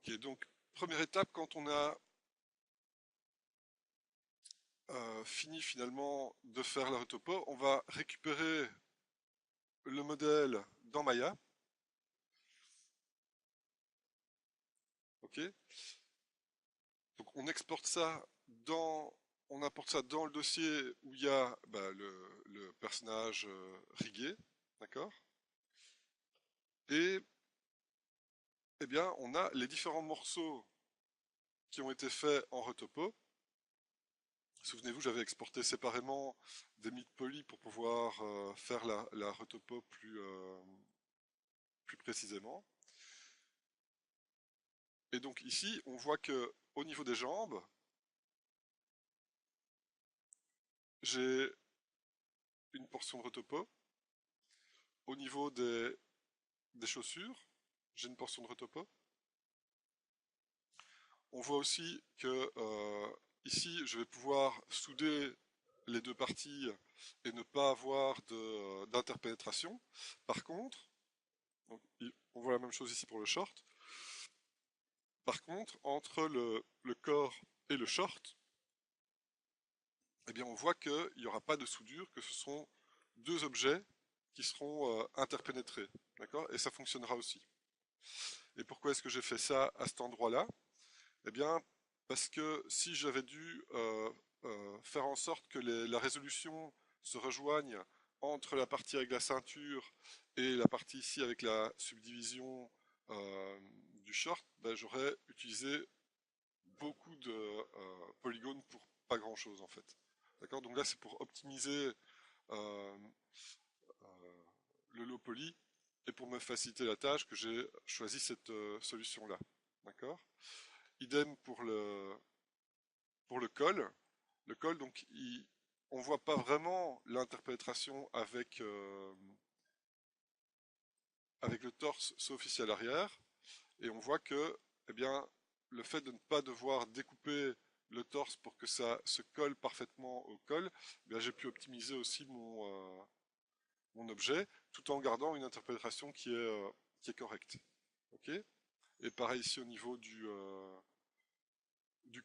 Ok, donc première étape, quand on a fini finalement de faire la retopo, on va récupérer le modèle dans Maya. Ok, donc on exporte ça on importe ça dans le dossier où il y a le personnage rigué, d'accord? Et eh bien, on a les différents morceaux qui ont été faits en retopo. Souvenez-vous, j'avais exporté séparément des mythes polis pour pouvoir faire la retopo plus précisément. Et donc ici, on voit que au niveau des jambes, j'ai une portion de retopo. Au niveau des chaussures, j'ai une portion de retopo. On voit aussi que ici, je vais pouvoir souder les deux parties et ne pas avoir d'interpénétration. Par contre, donc, on voit la même chose ici pour le short. Par contre, entre le corps et le short, eh bien, on voit qu'il n'y aura pas de soudure, que ce sont deux objets qui seront interpénétrés. D'accord? Et ça fonctionnera aussi. Et pourquoi est-ce que j'ai fait ça à cet endroit-là? Eh bien, parce que si j'avais dû faire en sorte que la résolution se rejoigne entre la partie avec la ceinture et la partie ici avec la subdivision du short, ben, j'aurais utilisé beaucoup de polygones pour pas grand-chose en fait. D'accord? Donc là, c'est pour optimiser euh, euh, le low poly et pour me faciliter la tâche que j'ai choisi cette solution-là. D'accord? Idem pour le col. Le col, donc, on voit pas vraiment l'interpénétration avec le torse, sauf ici à l'arrière. Et on voit que, eh bien, le fait de ne pas devoir découper le torse pour que ça se colle parfaitement au col, eh bien, j'ai pu optimiser aussi mon objet, tout en gardant une interprétation qui est correcte. Ok? Et pareil ici au niveau du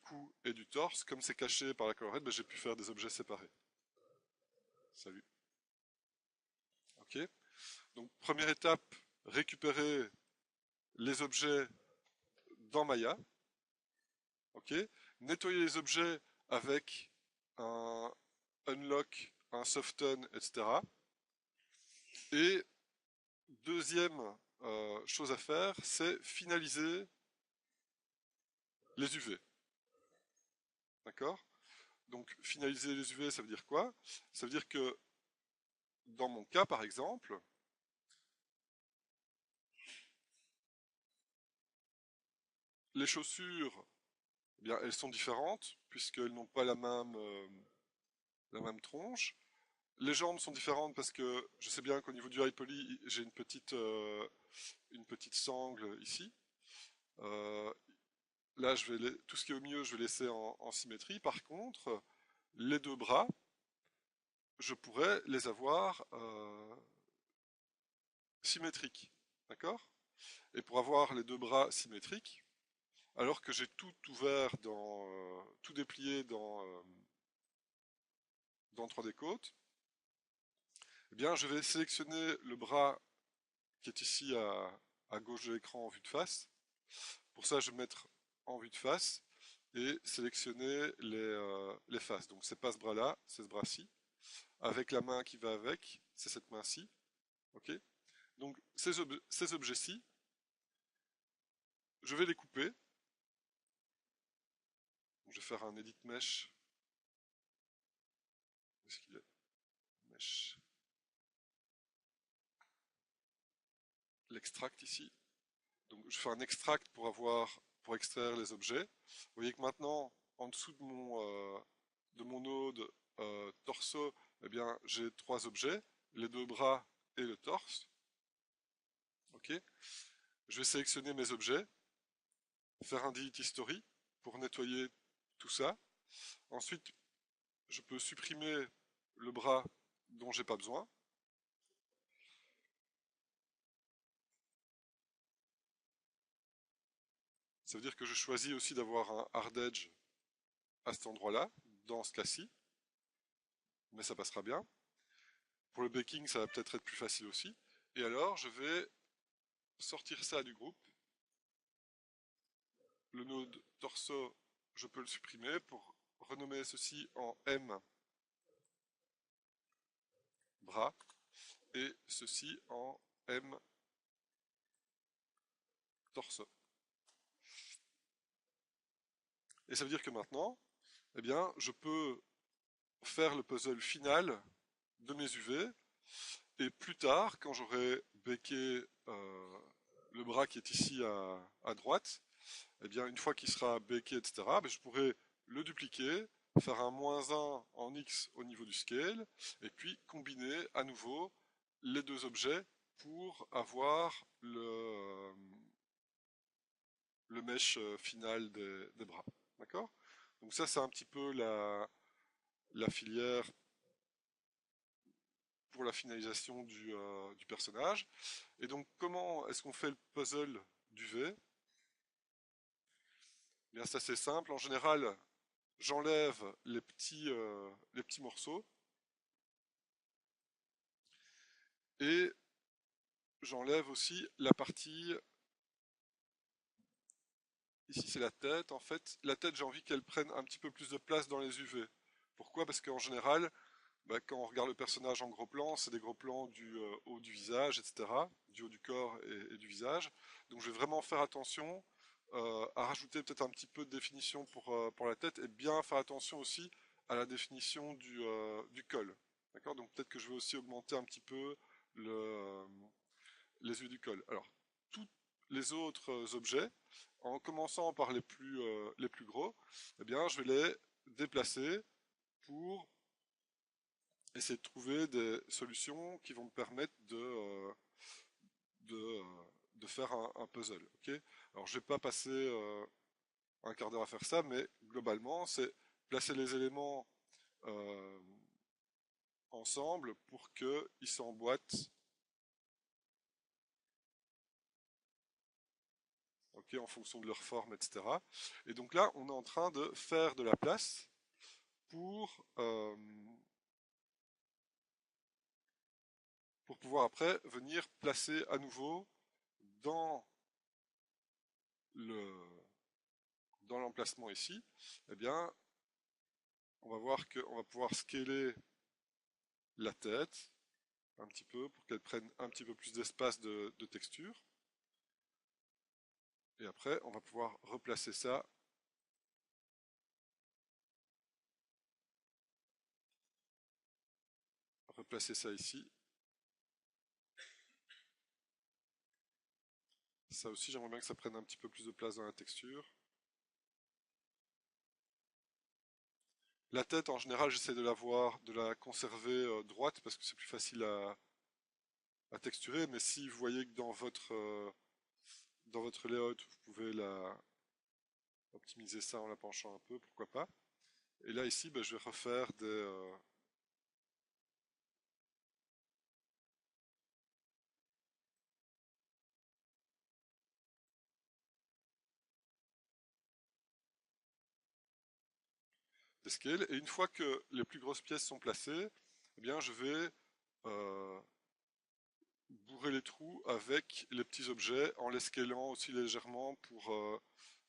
cou et du torse, comme c'est caché par la collerette, ben, j'ai pu faire des objets séparés. Salut. Ok? Donc première étape, récupérer les objets dans Maya. Ok? Nettoyer les objets avec un unlock, un soften, etc. Et deuxième chose à faire, c'est finaliser les UV. D'accord? Donc finaliser les UV, ça veut dire quoi? Ça veut dire que dans mon cas, par exemple, les chaussures, eh bien, elles sont différentes puisqu'elles n'ont pas la même tronche. Les jambes sont différentes parce que je sais bien qu'au niveau du high poly, j'ai une petite sangle ici. Euh, Là, tout ce qui est au milieu, je vais laisser en symétrie. Par contre, les deux bras, je pourrais les avoir symétriques. D'accord? Et pour avoir les deux bras symétriques, alors que j'ai tout ouvert tout déplié dans 3D Coat, eh bien, je vais sélectionner le bras qui est ici à gauche de l'écran en vue de face. Pour ça, je vais mettre en vue de face et sélectionner les faces. Donc c'est pas ce bras-là, c'est ce bras-ci. Avec la main qui va avec, c'est cette main-ci. Ok. Donc ces objets-ci, je vais les couper. Donc, je vais faire un edit mesh. Où est-ce qu'il est? Mesh. L'extract ici. Donc je fais un extract pour extraire les objets. Vous voyez que maintenant, en dessous de mon node torso, eh bien, j'ai trois objets, les deux bras et le torse. Ok. Je vais sélectionner mes objets, faire un delete history pour nettoyer tout ça. Ensuite, je peux supprimer le bras dont j'ai pas besoin. Ça veut dire que je choisis aussi d'avoir un hard edge à cet endroit-là, dans ce cas-ci, mais ça passera bien. Pour le baking, ça va peut-être être plus facile aussi. Et alors, je vais sortir ça du groupe. Le node torso, je peux le supprimer pour renommer ceci en M bras et ceci en M torso. Et ça veut dire que maintenant, eh bien, je peux faire le puzzle final de mes UV et plus tard, quand j'aurai béqué le bras qui est ici à droite, eh bien, une fois qu'il sera béqué, etc., ben, je pourrai le dupliquer, faire un -1 en X au niveau du scale, et puis combiner à nouveau les deux objets pour avoir le mesh final des bras. D'accord? Donc ça, c'est un petit peu la filière pour la finalisation du personnage. Et donc, comment est-ce qu'on fait le puzzle du V? Bien, c'est assez simple. En général, j'enlève les petits morceaux et j'enlève aussi la partie, ici c'est la tête en fait. La tête, j'ai envie qu'elle prenne un petit peu plus de place dans les UV. Pourquoi? Parce qu'en général, bah, quand on regarde le personnage en gros plan, c'est des gros plans du haut du visage, etc., du haut du corps et du visage. Donc je vais vraiment faire attention à rajouter peut-être un petit peu de définition pour la tête et bien faire attention aussi à la définition du col. D'accord? Donc peut-être que je vais aussi augmenter un petit peu les yeux du col. Alors, tous les autres objets, en commençant par les plus gros, eh bien, je vais les déplacer pour essayer de trouver des solutions qui vont me permettre de, de faire un puzzle. Okay, alors, je ne vais pas passer un quart d'heure à faire ça, mais globalement, c'est placer les éléments euh, ensemble pour qu'ils s'emboîtent, okay, en fonction de leur forme, etc. Et donc là, on est en train de faire de la place pour pouvoir après venir placer à nouveau dans le dans l'emplacement ici, eh bien, on va voir qu'on va pouvoir scaler la tête un petit peu pour qu'elle prenne un petit peu plus d'espace de texture. Et après, on va pouvoir replacer ça ici. Ça aussi, j'aimerais bien que ça prenne un petit peu plus de place dans la texture. La tête, en général, j'essaie de la conserver droite parce que c'est plus facile à texturer. Mais si vous voyez que dans votre layout, vous pouvez optimiser ça en la penchant un peu, pourquoi pas. Et là, ici, ben, je vais refaire des scales. Et une fois que les plus grosses pièces sont placées, eh bien, je vais euh, bourrer les trous avec les petits objets en les scalant aussi légèrement pour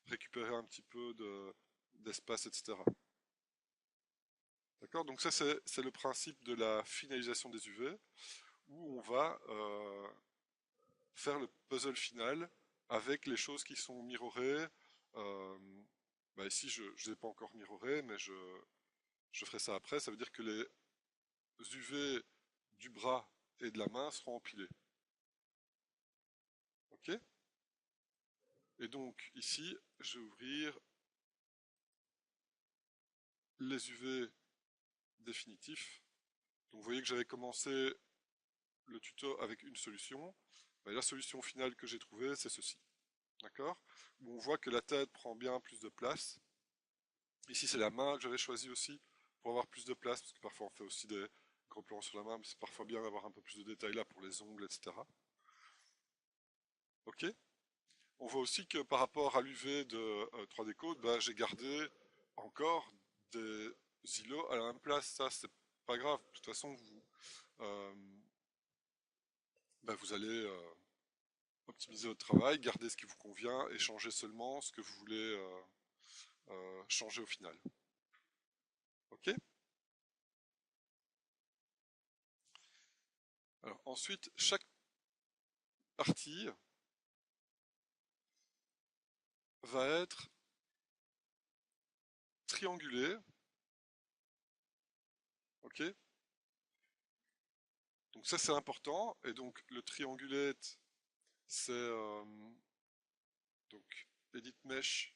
récupérer un petit peu d'espace, etc. D'accord? Donc ça, c'est le principe de la finalisation des UV, où on va faire le puzzle final avec les choses qui sont mirrorées. Euh, bah ici, je ne les ai pas encore mirrorées, mais je ferai ça après. Ça veut dire que les UV du bras et de la main seront empilés. Ok? Et donc ici, je vais ouvrir les UV définitifs. Donc vous voyez que j'avais commencé le tuto avec une solution. Ben, la solution finale que j'ai trouvée, c'est ceci. D'accord? Où on voit que la tête prend bien plus de place. Ici, c'est la main que j'avais choisie aussi pour avoir plus de place, parce que parfois on fait aussi des gros plans sur la main, mais c'est parfois bien d'avoir un peu plus de détails là pour les ongles, etc. Ok? on voit aussi que par rapport à l'UV de 3D Code, bah, j'ai gardé encore des îlots à la même place. Ça, c'est pas grave. De toute façon, euh, bah, vous allez optimiser votre travail, garder ce qui vous convient et changer seulement ce que vous voulez changer au final. Ok? Alors ensuite, chaque partie va être triangulée. Ok? Donc ça c'est important. Et donc le triangulate, c'est donc edit mesh.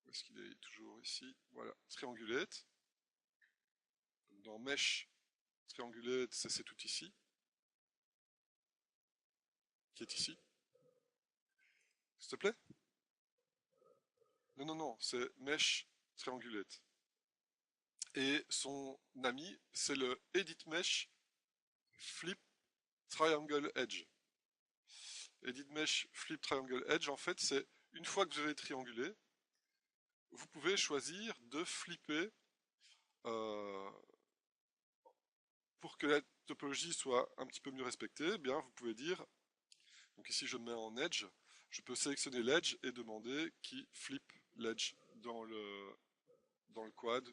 Où est-ce qu'il est toujours ici? Voilà, triangulate. Dans mesh, triangulate, c'est cet outil ici, qui est ici. S'il te plaît? Non, non, non, c'est mesh triangulate. Et son ami, c'est le edit mesh flip triangle edge. Edit mesh flip triangle edge, en fait, c'est une fois que vous avez triangulé, vous pouvez choisir de flipper euh, pour que la topologie soit un petit peu mieux respectée. Eh bien, vous pouvez dire, donc ici je mets en edge, je peux sélectionner l'edge et demander qui flip l'edge dans le quad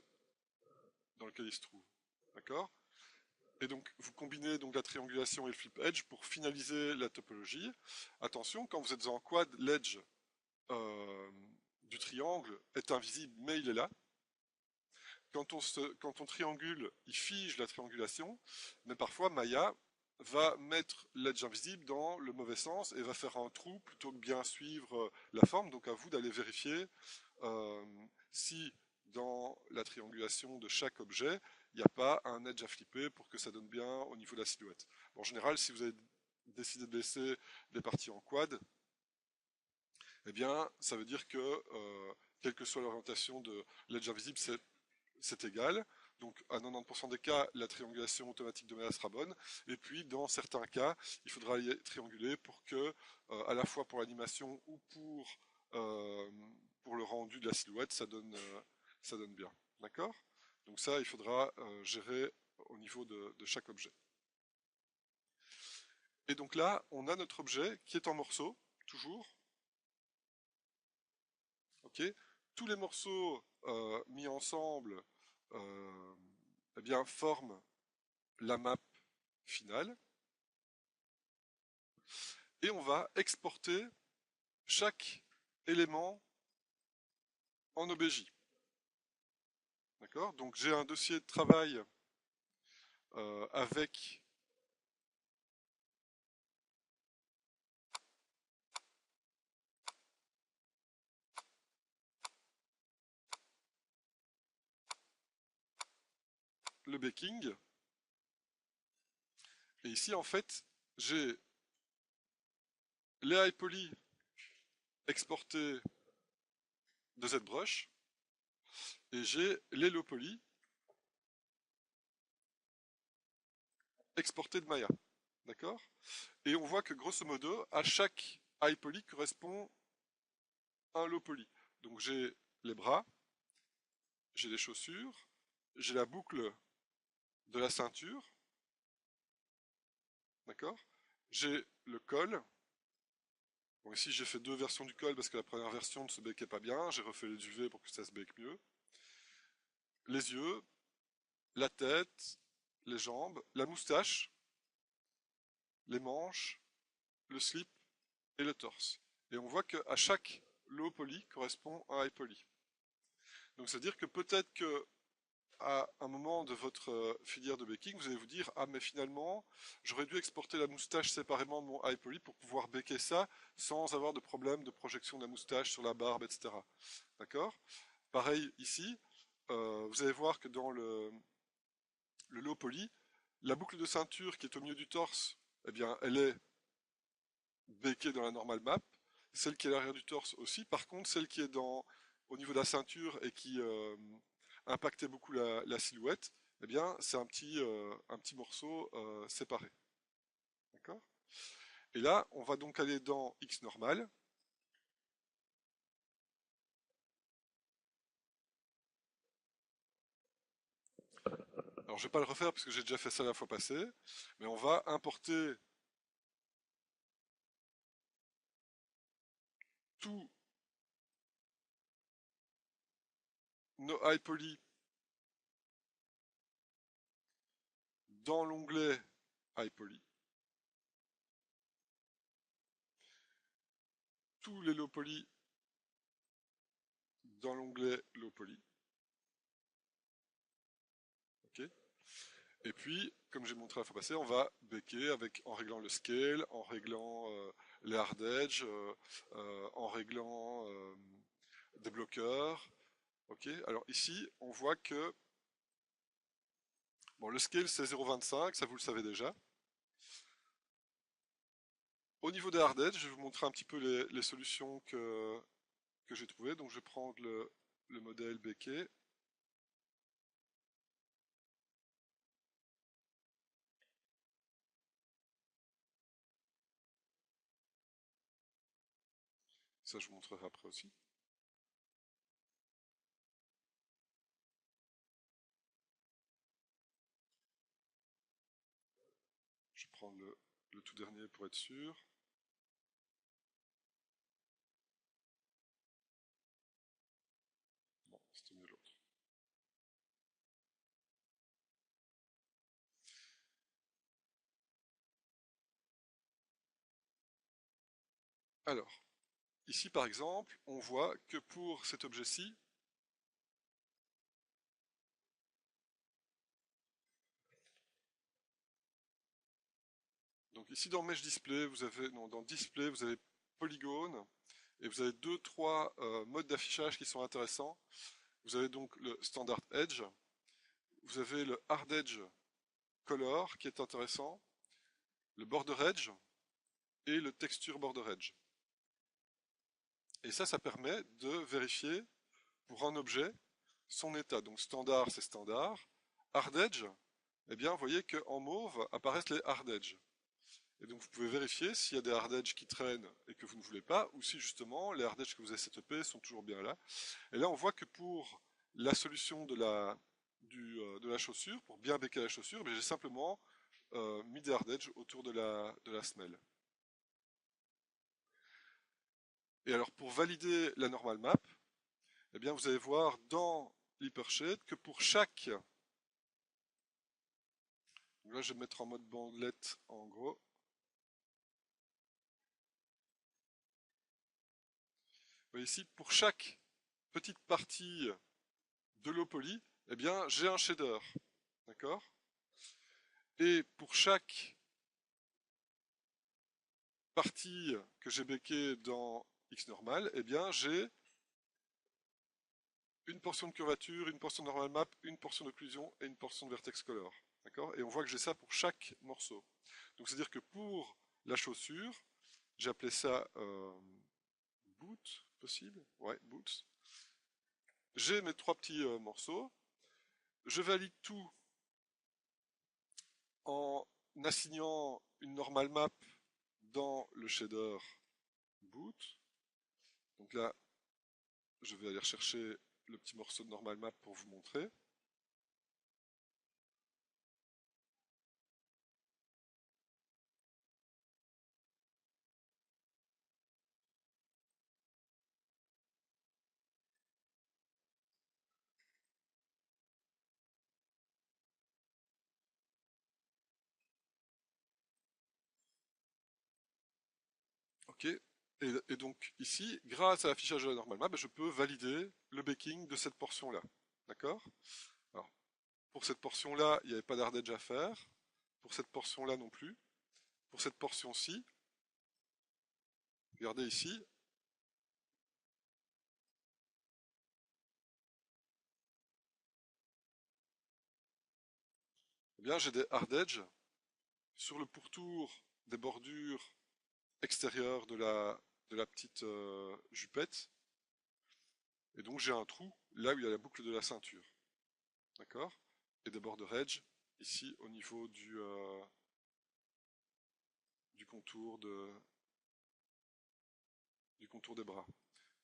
dans lequel il se trouve. D'accord? Et donc, vous combinez donc la triangulation et le flip edge pour finaliser la topologie. Attention, quand vous êtes en quad, l'edge euh, du triangle est invisible, mais il est là. Quand on triangule, il fige la triangulation, mais parfois Maya va mettre l'edge invisible dans le mauvais sens et va faire un trou plutôt que bien suivre la forme. Donc à vous d'aller vérifier euh, si dans la triangulation de chaque objet, il n'y a pas un edge à flipper pour que ça donne bien au niveau de la silhouette. Bon, en général, si vous avez décidé de laisser les parties en quad, eh bien, ça veut dire que, quelle que soit l'orientation de l'edge invisible, c'est égal. Donc, à 90% des cas, la triangulation automatique de Maya sera bonne. Et puis, dans certains cas, il faudra y trianguler pour que, à la fois pour l'animation ou euh, pour le rendu de la silhouette, ça donne bien. D'accord? Donc ça, il faudra gérer au niveau de chaque objet. Et donc là, on a notre objet qui est en morceaux, toujours. Ok? Tous les morceaux mis ensemble eh bien, forment la map finale. Et on va exporter chaque élément en OBJ. D'accord? Donc j'ai un dossier de travail avec le baking. Et ici, en fait, j'ai les high poly exportés de ZBrush et j'ai les low poly exportés de Maya. D'accord? Et on voit que grosso modo, à chaque high poly correspond un low poly. Donc j'ai les bras, j'ai les chaussures, j'ai la boucle de la ceinture, d'accord? J'ai le col. Bon, ici j'ai fait deux versions du col parce que la première version ne se béquait pas bien. J'ai refait les UV pour que ça se béque mieux. Les yeux, la tête, les jambes, la moustache, les manches, le slip et le torse. Et on voit qu'à chaque low poly correspond un high poly. Donc c'est-à-dire que peut-être que à un moment de votre filière de baking, vous allez vous dire ah mais finalement j'aurais dû exporter la moustache séparément de mon high poly pour pouvoir baker ça sans avoir de problème de projection de la moustache sur la barbe, etc. D'accord? Pareil ici, vous allez voir que dans le low poly, la boucle de ceinture qui est au milieu du torse, eh bien elle est bakée dans la normal map. Celle qui est à l'arrière du torse aussi. Par contre, celle qui est au niveau de la ceinture et qui impactait beaucoup la silhouette, eh bien, c'est un petit morceau séparé. D'accord? Et là, on va donc aller dans X normal Alors je vais pas le refaire parce que j'ai déjà fait ça la fois passée, mais on va importer tous nos high poly dans l'onglet high poly, tous les low poly dans l'onglet low poly. Ok. Et puis, comme j'ai montré la fois passée, on va backer en réglant le scale, en réglant les hard edge, en réglant des bloqueurs. Ok. Alors ici, on voit que bon, le scale c'est 0,25, ça vous le savez déjà. Au niveau des hard edge, je vais vous montrer un petit peu les solutions que j'ai trouvées. Donc je vais prendre le modèle Beckey. Ça, je vous montrerai après aussi. Je vais prendre le tout dernier pour être sûr. Bon, c'était mieux l'autre. Alors, ici par exemple, on voit que pour cet objet-ci, donc ici dans Mesh Display, dans Display, vous avez Polygone, et vous avez deux, trois modes d'affichage qui sont intéressants. Vous avez donc le Standard Edge, vous avez le Hard Edge Color qui est intéressant, le Border Edge et le Texture Border Edge. Et ça permet de vérifier pour un objet son état. Donc standard, c'est standard. Hard Edge, eh bien, vous voyez qu'en mauve apparaissent les Hard Edge. Et donc vous pouvez vérifier s'il y a des hard edge qui traînent et que vous ne voulez pas, ou si justement les hard edge que vous avez setupés sont toujours bien là. Et là on voit que pour la solution de la chaussure, pour bien béquer la chaussure, j'ai simplement mis des hard edge autour de la semelle. Et alors pour valider la normal map, eh bien vous allez voir dans l'hypershade que pour chaque... Là je vais mettre en mode bandelette en gros. Vous voyez ici, pour chaque petite partie de low poly, eh bien, j'ai un shader. D'accord? Et pour chaque partie que j'ai béquée dans Xnormal, eh bien, j'ai une portion de curvature, une portion de normal map, une portion d'occlusion et une portion de vertex color. D'accord? Et on voit que j'ai ça pour chaque morceau. Donc, c'est-à-dire que pour la chaussure, j'ai appelé ça boot, possible? Ouais, boots. J'ai mes trois petits morceaux. Je valide tout en assignant une normal map dans le shader boot. Donc là, je vais aller rechercher le petit morceau de normal map pour vous montrer. Ok. Et donc ici, grâce à l'affichage de la normal map, je peux valider le baking de cette portion-là. D'accord? Alors, pour cette portion-là, il n'y avait pas d'hard à faire. Pour cette portion-là non plus. Pour cette portion-ci, regardez ici, eh bien j'ai des hard edge sur le pourtour des bordures extérieures de la petite jupette. Et donc j'ai un trou là où il y a la boucle de la ceinture. D'accord? Et des border edge ici au niveau du du contour des bras.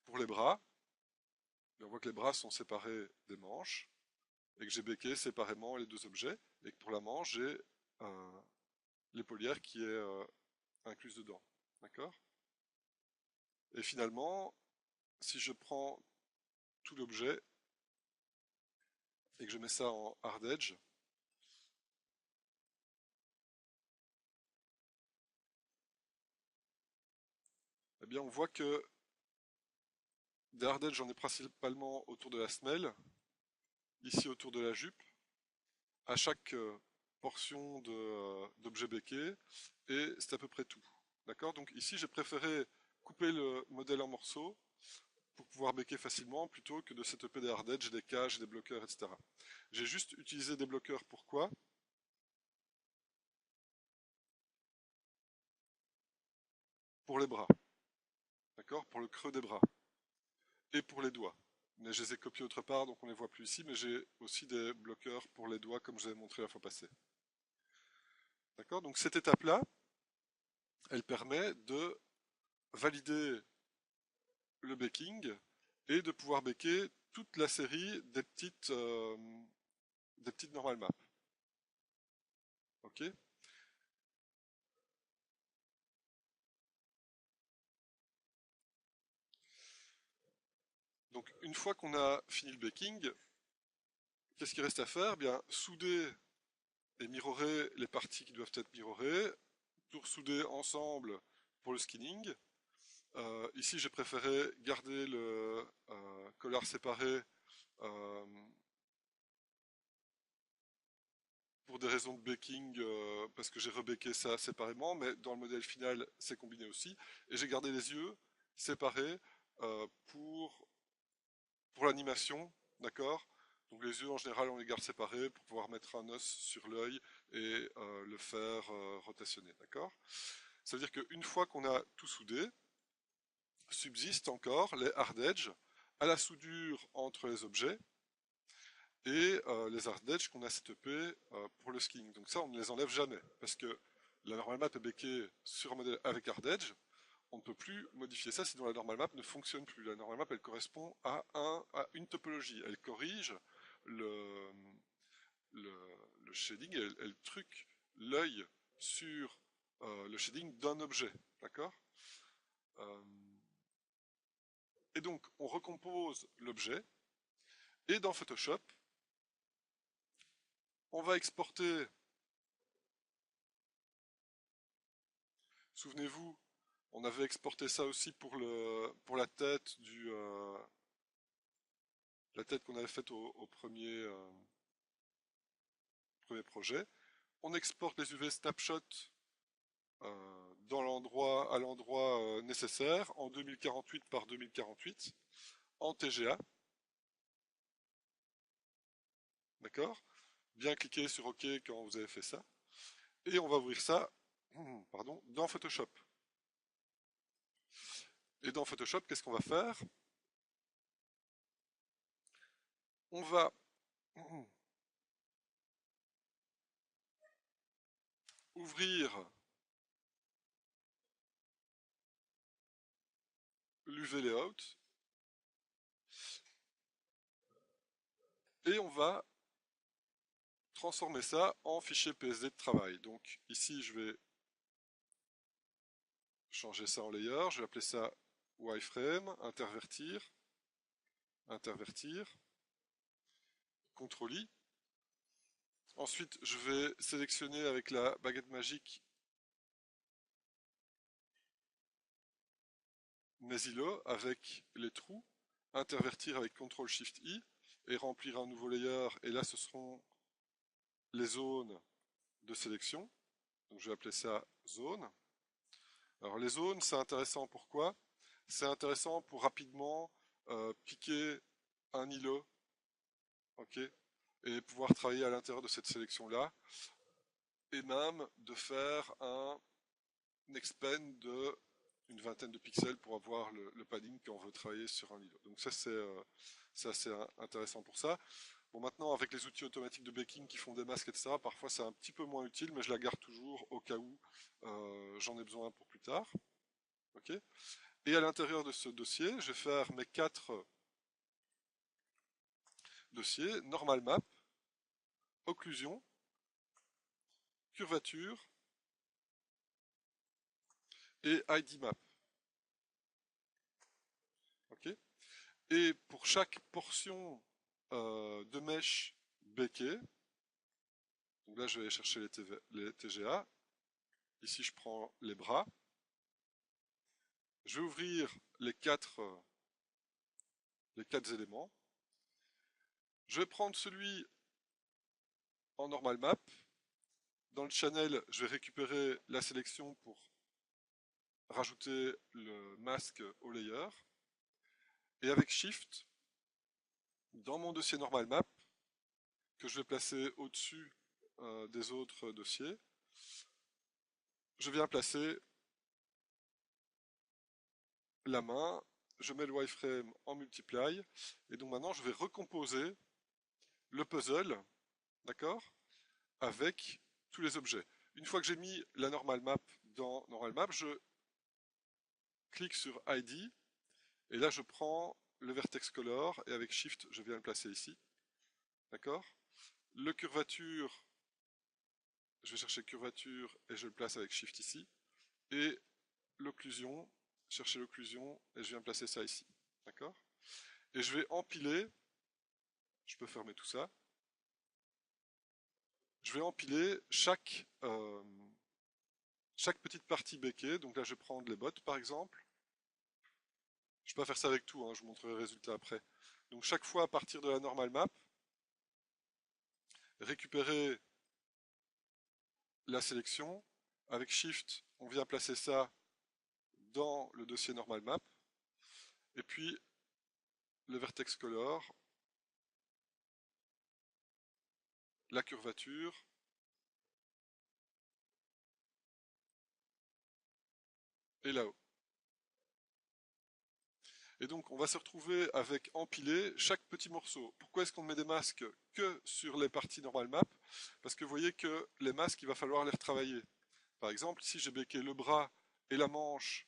Pour les bras, on voit que les bras sont séparés des manches. et que j'ai béqué séparément les deux objets, et que pour l'amant, j'ai l'épaulière qui est incluse dedans. D'accord? Et finalement, si je prends tout l'objet et que je mets ça en hard edge, eh bien on voit que des hard edge, j'en ai principalement autour de la semelle, ici autour de la jupe, à chaque portion d'objet béqué, et c'est à peu près tout. D'accord? Donc ici, j'ai préféré couper le modèle en morceaux pour pouvoir béquer facilement plutôt que de setuper des hard edge, des cages, des bloqueurs, etc. J'ai juste utilisé des bloqueurs. Pourquoi? Pour les bras. D'accord? Pour le creux des bras. Et pour les doigts. Mais je les ai copiés autre part, donc on ne les voit plus ici, mais j'ai aussi des bloqueurs pour les doigts, comme je vous avais montré la fois passée. D'accord? Donc cette étape-là, elle permet de valider le baking et de pouvoir baker toute la série des petites normal maps. Ok? Donc une fois qu'on a fini le baking, qu'est-ce qu'il reste à faire? Bien, souder et mirrorer les parties qui doivent être mirrorées, tout ressouder ensemble pour le skinning. Ici, j'ai préféré garder le collar séparé euh, pour des raisons de baking, parce que j'ai rebéqué ça séparément, mais dans le modèle final, c'est combiné aussi. Et j'ai gardé les yeux séparés euh, pour, pour l'animation, d'accord? Donc les yeux, en général, on les garde séparés pour pouvoir mettre un os sur l'œil et le faire rotationner, d'accord? Ça veut dire qu'une fois qu'on a tout soudé, subsistent encore les hard edge à la soudure entre les objets et les hard edge qu'on a setupés pour le skiing. Donc ça, on ne les enlève jamais parce que la normal map est béquée sur un modèle avec hard edge. On ne peut plus modifier ça, sinon la normal map ne fonctionne plus. La normal map, elle correspond à une topologie. Elle corrige le, le, le shading, elle truque l'œil sur le shading d'un objet. D'accord? euh, Et donc, on recompose l'objet, et dans Photoshop, on va exporter, souvenez-vous, on avait exporté ça aussi pour la tête qu'on avait faite au premier projet. On exporte les UV snapshot à l'endroit nécessaire en 2048 par 2048 en TGA. D'accord? Bien cliquer sur OK quand vous avez fait ça. Et on va ouvrir ça pardon, dans Photoshop. Et dans Photoshop, qu'est-ce qu'on va faire? On va ouvrir l'UV Layout et on va transformer ça en fichier PSD de travail. Donc ici, je vais changer ça en layer, je vais appeler ça wireframe, intervertir, intervertir, CTRL-I. Ensuite, je vais sélectionner avec la baguette magique mes îlots avec les trous, intervertir avec CTRL-SHIFT-I et remplir un nouveau layer. Et là, ce seront les zones de sélection. Donc je vais appeler ça zone. Alors les zones, c'est intéressant pourquoi? C'est intéressant pour rapidement piquer un îlot, ok, et pouvoir travailler à l'intérieur de cette sélection-là, et même de faire un expand de une vingtaine de pixels pour avoir le padding quand on veut travailler sur un îlot. Donc ça c'est assez intéressant pour ça. Bon, maintenant avec les outils automatiques de baking qui font des masques, etc., parfois c'est un petit peu moins utile, mais je la garde toujours au cas où j'en ai besoin pour plus tard. Ok. Et à l'intérieur de ce dossier, je vais faire mes 4 dossiers, normal map, occlusion, curvature et ID map. Ok. Et pour chaque portion de mèche béquée, donc là je vais aller chercher les TGA, ici je prends les bras, je vais ouvrir les quatre éléments, je vais prendre celui en normal map, dans le channel je vais récupérer la sélection pour rajouter le masque au layer, et avec Shift, dans mon dossier normal map, que je vais placer au-dessus des autres dossiers, je viens placer la main, je mets le wireframe en multiply, et donc maintenant je vais recomposer le puzzle, d'accord, avec tous les objets. Une fois que j'ai mis la normal map dans normal map, je clique sur ID, et là je prends le vertex color, et avec Shift je viens le placer ici, d'accord. Le curvature, je vais chercher curvature, et je le place avec Shift ici, et l'occlusion, chercher l'occlusion, et je viens placer ça ici, d'accord. Et je vais empiler, je peux fermer tout ça, je vais empiler chaque petite partie béquée. Donc là je vais prendre les bottes par exemple, je peux pas faire ça avec tout, hein, je vous montrerai le résultat après. Donc chaque fois à partir de la normal map, récupérer la sélection, avec Shift on vient placer ça dans le dossier normal map, et puis le vertex color, la curvature, et là-haut. Et donc on va se retrouver avec empilé chaque petit morceau. Pourquoi est-ce qu'on met des masques que sur les parties normal map? Parce que vous voyez que les masques, il va falloir les retravailler. Par exemple, ici j'ai béqué le bras et la manche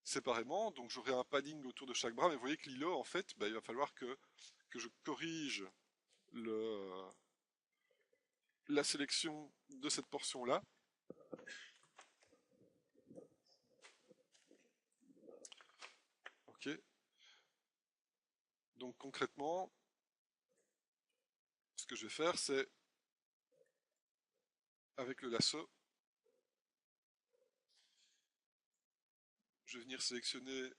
séparément, donc j'aurai un padding autour de chaque bras, mais vous voyez que l'îlot, en fait, il va falloir que je corrige la sélection de cette portion-là. Ok. Donc concrètement, ce que je vais faire, c'est avec le lasso, je vais venir sélectionner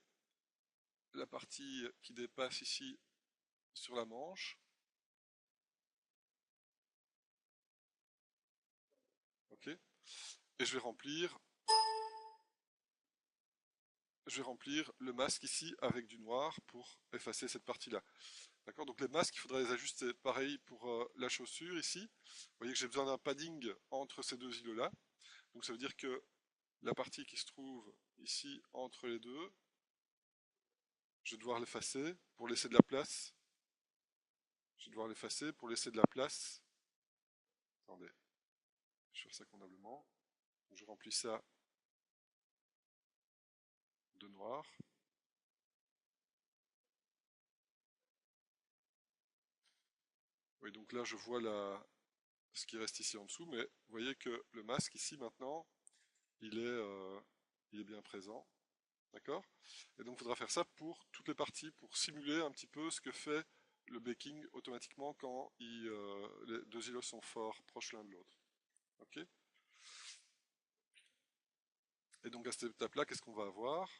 la partie qui dépasse ici sur la manche. Ok. Et je vais remplir le masque ici avec du noir pour effacer cette partie-là. D'accord. Donc les masques, il faudra les ajuster. Pareil pour la chaussure ici. Vous voyez que j'ai besoin d'un padding entre ces deux îlots-là. Donc ça veut dire que la partie qui se trouve ici entre les deux, je vais devoir l'effacer pour laisser de la place. Je vais devoir l'effacer pour laisser de la place. Attendez, je vais faire ça convenablement. Je remplis ça de noir. Oui, donc là je vois ce qui reste ici en dessous, mais vous voyez que le masque ici maintenant, il est bien présent. D'accord. Et donc il faudra faire ça pour toutes les parties, pour simuler un petit peu ce que fait le baking automatiquement quand les deux îlots sont forts, proches l'un de l'autre. Ok. Et donc à cette étape-là, qu'est-ce qu'on va avoir?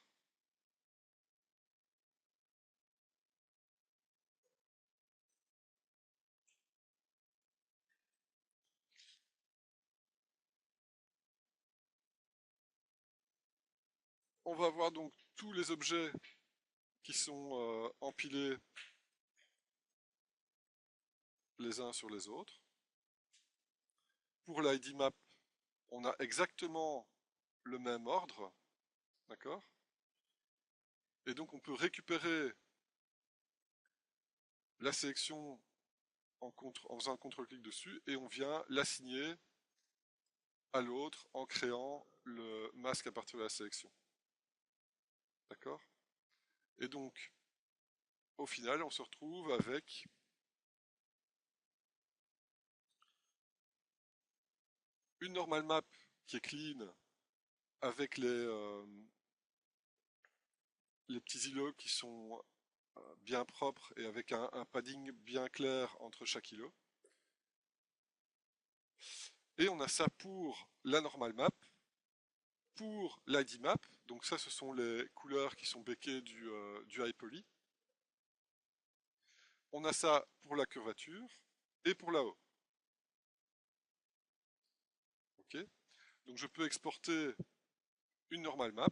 On va avoir donc tous les objets qui sont empilés les uns sur les autres. Pour l'ID map, on a exactement le même ordre, d'accord? Et donc on peut récupérer la sélection en faisant un contrôle-clic dessus et on vient l'assigner à l'autre en créant le masque à partir de la sélection. D'accord? Et donc, au final, on se retrouve avec une normal map qui est clean avec les petits îlots qui sont bien propres et avec un padding bien clair entre chaque îlot. Et on a ça pour la normal map, pour l'ID map. Donc ça, ce sont les couleurs qui sont béquées du high poly. On a ça pour la curvature et pour la haut. Ok. Donc je peux exporter une normal map.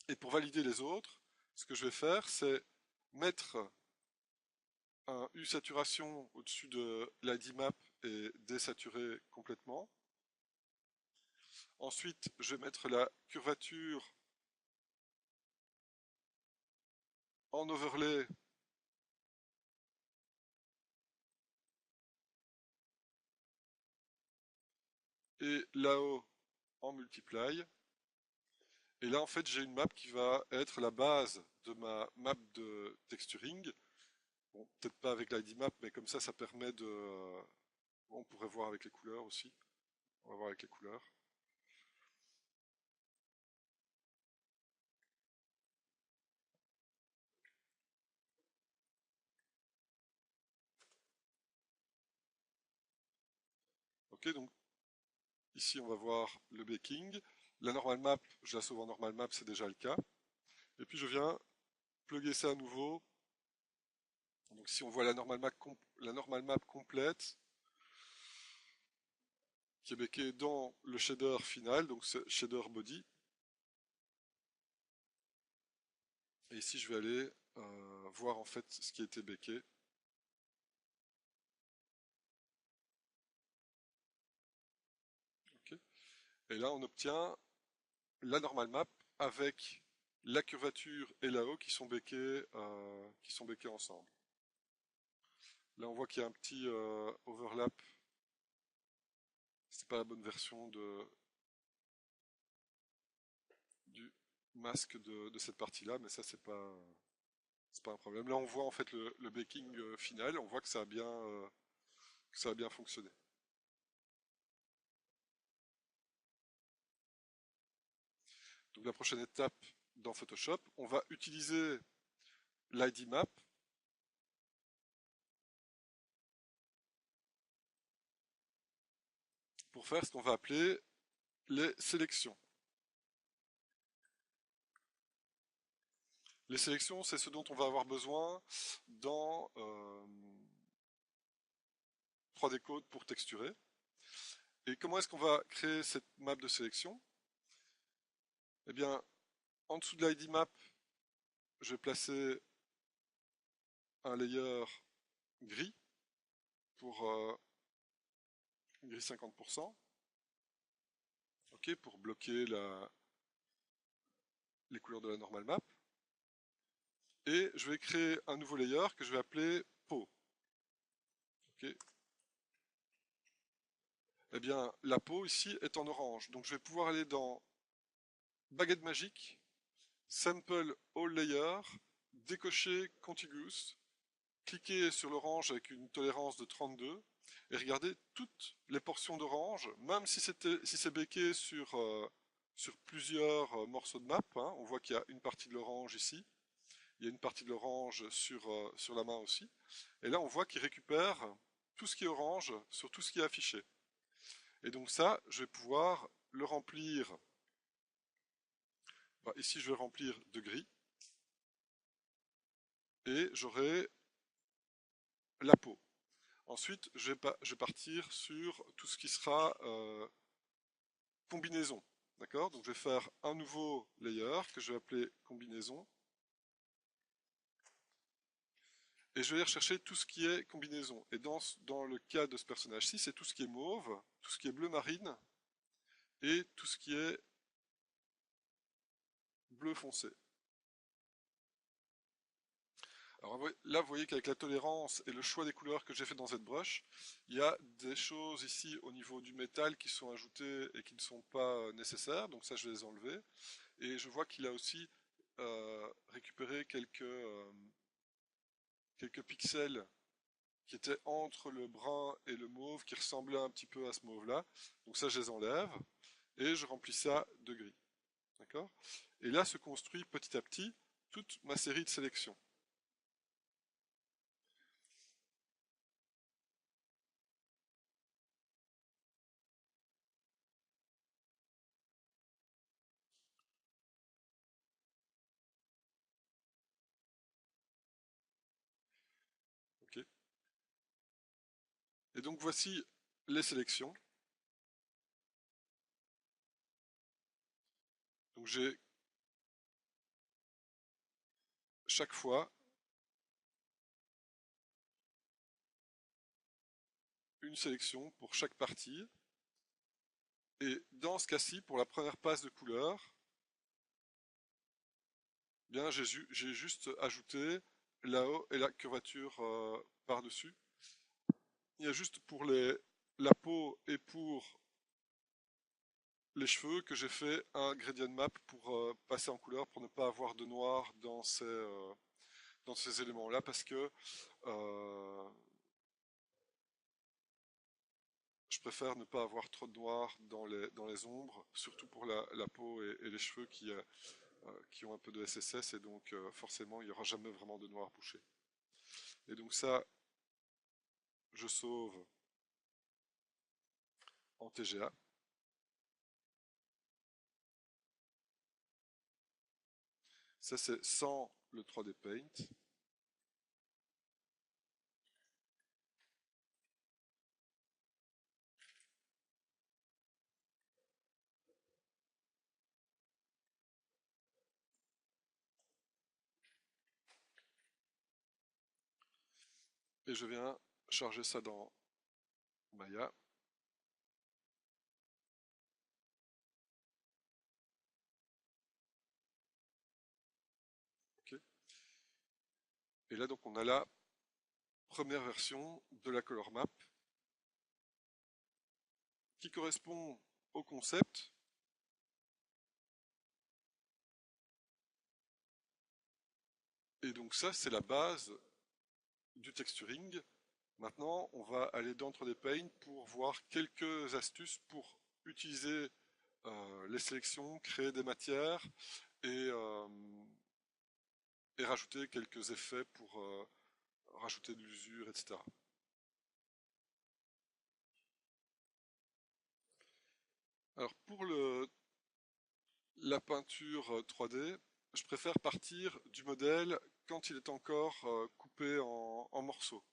Et pour valider les autres, ce que je vais faire, c'est mettre un U saturation au-dessus de l'ID map et désaturer complètement. Ensuite, je vais mettre la curvature en overlay et là-haut en multiply. Et là, en fait, j'ai une map qui va être la base de ma map de texturing. Bon, peut-être pas avec l'ID map, mais comme ça permet de... on pourrait voir avec les couleurs aussi. On va voir avec les couleurs. Ok, donc ici, on va voir le baking. La normal map, je la sauve en normal map, c'est déjà le cas. Et puis, je viens plugger ça à nouveau. Donc, si on voit la normal map complète, qui est béquée dans le shader final, donc c'est shader body. Et ici, je vais aller voir en fait ce qui a été béqué. Okay. Et là, on obtient la normal map avec la curvature et la haut qui sont béqués ensemble. Là, on voit qu'il y a un petit overlap. C'est pas la bonne version du masque de cette partie-là, mais ça, c'est pas un problème. Là, on voit en fait le baking final. On voit que que ça a bien fonctionné. Donc, la prochaine étape dans Photoshop, on va utiliser l'ID map pour faire ce qu'on va appeler les sélections. Les sélections, c'est ce dont on va avoir besoin dans 3D Code pour texturer. Et comment est-ce qu'on va créer cette map de sélection? Eh bien, en dessous de l'ID map, je vais placer un layer gris pour gris 50%, ok, pour bloquer les couleurs de la normal map. Et je vais créer un nouveau layer que je vais appeler peau. Okay. Eh bien, la peau ici est en orange. Donc je vais pouvoir aller dans baguette magique, Sample All Layer, décocher Contiguous, cliquer sur l'orange avec une tolérance de 32 et regarder toutes les portions d'orange, même si c'est béqué sur plusieurs morceaux de map. Hein. On voit qu'il y a une partie de l'orange ici, il y a une partie de l'orange sur la main aussi. Et là, on voit qu'il récupère tout ce qui est orange sur tout ce qui est affiché. Et donc ça, je vais pouvoir le remplir. Ici, je vais remplir de gris. Et j'aurai la peau. Ensuite, je vais partir sur tout ce qui sera combinaison. D'accord? Donc je vais faire un nouveau layer que je vais appeler combinaison. Et je vais aller rechercher tout ce qui est combinaison. Et dans le cas de ce personnage-ci, c'est tout ce qui est mauve, tout ce qui est bleu marine et tout ce qui est bleu foncé. Alors là, vous voyez qu'avec la tolérance et le choix des couleurs que j'ai fait dans ZBrush, il y a des choses ici au niveau du métal qui sont ajoutées et qui ne sont pas nécessaires, donc ça je vais les enlever. Et je vois qu'il a aussi récupéré quelques pixels qui étaient entre le brun et le mauve, qui ressemblaient un petit peu à ce mauve-là. Donc ça, je les enlève et je remplis ça de gris. D'accord? Et là se construit petit à petit toute ma série de sélections. Ok. Et donc voici les sélections. Donc j'ai chaque fois une sélection pour chaque partie. Et dans ce cas-ci, pour la première passe de couleur, bien j'ai juste ajouté là-haut et la curvature par-dessus. Il y a juste pour la peau et pour les cheveux que j'ai fait un gradient map pour passer en couleur, pour ne pas avoir de noir dans ces éléments-là, parce que euh, je préfère ne pas avoir trop de noir dans les ombres, surtout pour la peau et les cheveux qui ont un peu de SSS, et donc forcément il n'y aura jamais vraiment de noir bouché. Et donc ça, je sauve en TGA. Ça c'est sans le 3D Paint. Et je viens charger ça dans Maya. Okay. Et là donc on a la première version de la color map qui correspond au concept. Et donc ça, c'est la base du texturing. Maintenant, on va aller dans 3D Paint pour voir quelques astuces pour utiliser les sélections, créer des matières et, euh, et rajouter quelques effets pour rajouter de l'usure, etc. Alors pour la peinture 3D, je préfère partir du modèle quand il est encore coupé en morceaux.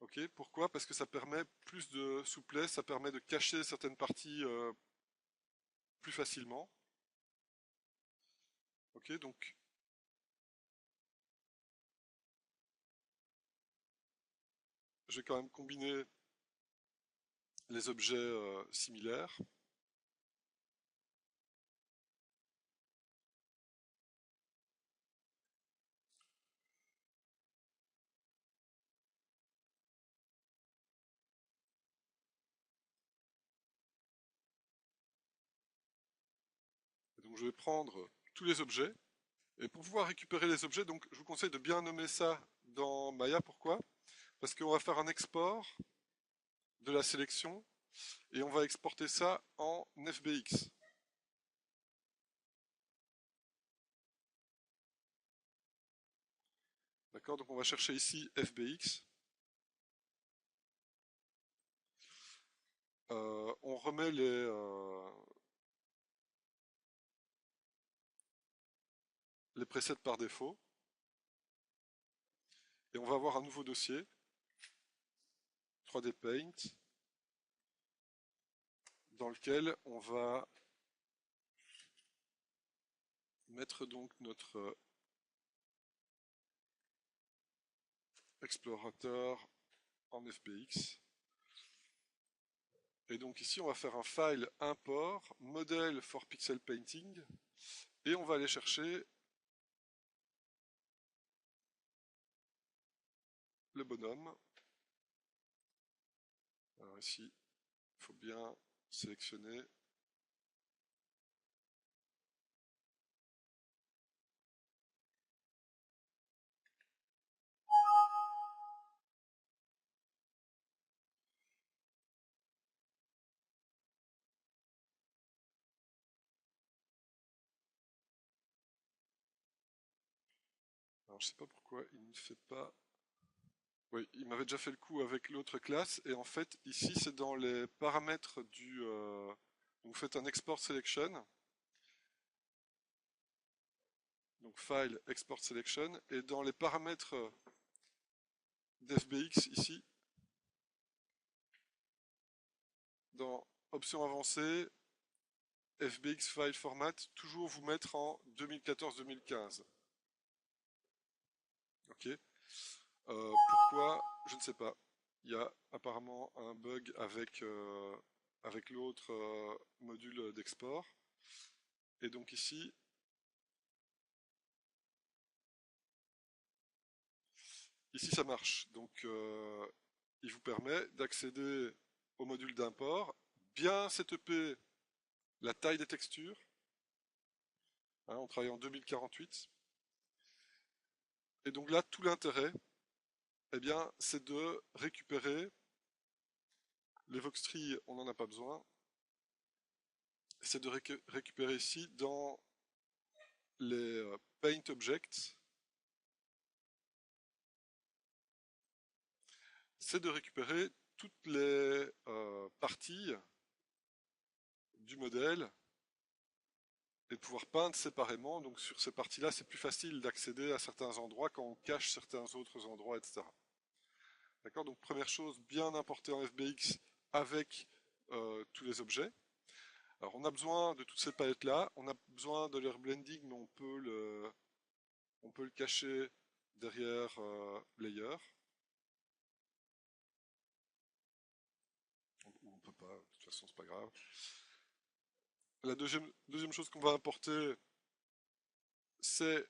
Ok, pourquoi? Parce que ça permet plus de souplesse, ça permet de cacher certaines parties plus facilement. Ok, donc je vais quand même combiner les objets similaires. Et donc je vais prendre tous les objets. Et pour pouvoir récupérer les objets, donc je vous conseille de bien nommer ça dans Maya. Pourquoi? Parce qu'on va faire un export de la sélection et on va exporter ça en FBX. D'accord? Donc on va chercher ici FBX. On remet les presets par défaut. Et on va avoir un nouveau dossier, 3D Paint, dans lequel on va mettre donc notre explorateur en FBX. Et donc ici, on va faire un file import, model for pixel painting, et on va aller chercher le bonhomme. Alors ici, il faut bien sélectionner. Alors, je sais pas pourquoi il ne fait pas. Oui, il m'avait déjà fait le coup avec l'autre classe, et en fait, ici, c'est dans les paramètres du. Donc, vous faites un export selection, donc file export selection, et dans les paramètres d'FBX ici, dans options avancées, FBX file format, toujours vous mettre en 2014-2015. Ok. Pourquoi? Je ne sais pas. Il y a apparemment un bug avec l'autre module d'export. Et donc ici ça marche. Donc il vous permet d'accéder au module d'import, bien setuper la taille des textures. Hein, on travaille en 2048. Et donc là, tout l'intérêt, eh bien, c'est de récupérer les Voxtry, on n'en a pas besoin. C'est de récupérer ici dans les Paint Objects, c'est de récupérer toutes les parties du modèle et de pouvoir peindre séparément. Donc sur ces parties-là, c'est plus facile d'accéder à certains endroits quand on cache certains autres endroits, etc. D'accord. Donc première chose, bien importer en FBX avec tous les objets. Alors on a besoin de toutes ces palettes-là, on a besoin de leur blending, mais on peut le cacher derrière layer. Ou on peut pas, de toute façon c'est pas grave. La deuxième chose qu'on va importer, c'est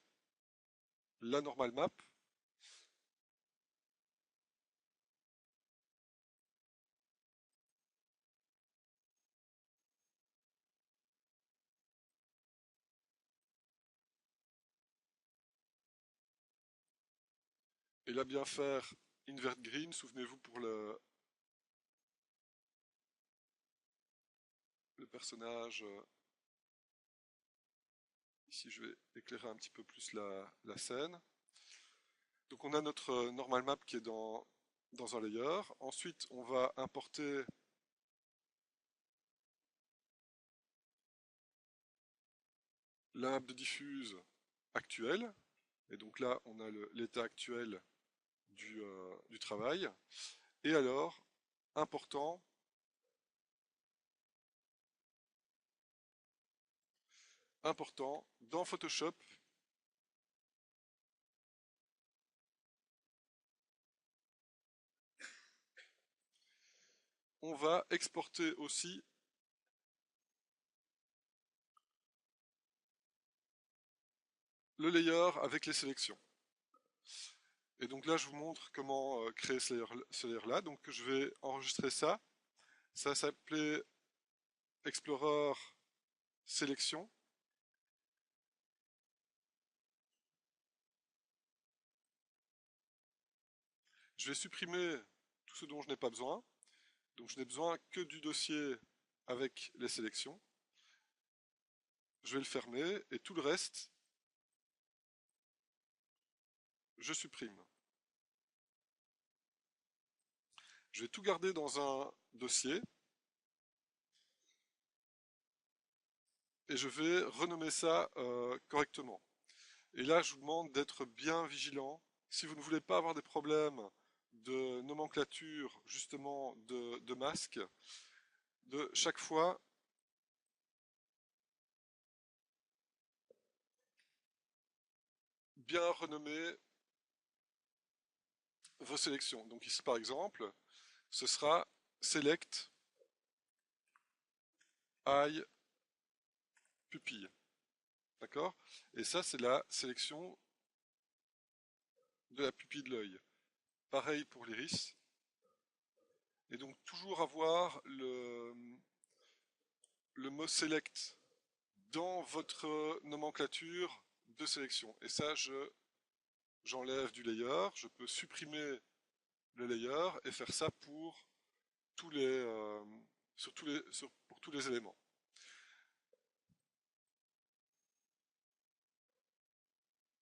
la normal map. Et là, bien faire invert green, souvenez-vous pour le personnage. Ici, je vais éclairer un petit peu plus la scène. Donc on a notre normal map qui est dans un layer. Ensuite, on va importer la map de diffuse actuelle. Et donc là, on a l'état actuel du travail. Et alors, important, dans Photoshop, on va exporter aussi le layer avec les sélections. Et donc là, je vous montre comment créer ce layer-là. Donc je vais enregistrer ça. Ça s'appelait Explorer Sélection. Je vais supprimer tout ce dont je n'ai pas besoin. Donc je n'ai besoin que du dossier avec les sélections. Je vais le fermer et tout le reste, je supprime. Je vais tout garder dans un dossier et je vais renommer ça correctement. Et là, je vous demande d'être bien vigilant. Si vous ne voulez pas avoir des problèmes de nomenclature, justement, de masque, de chaque fois bien renommer vos sélections. Donc ici, par exemple, ce sera Select Eye Pupille. D'accord? Et ça, c'est la sélection de la pupille de l'œil. Pareil pour l'iris. Et donc, toujours avoir le mot select dans votre nomenclature de sélection. Et ça, j'enlève du layer. Je peux supprimer le layer et faire ça pour tous pour tous les éléments.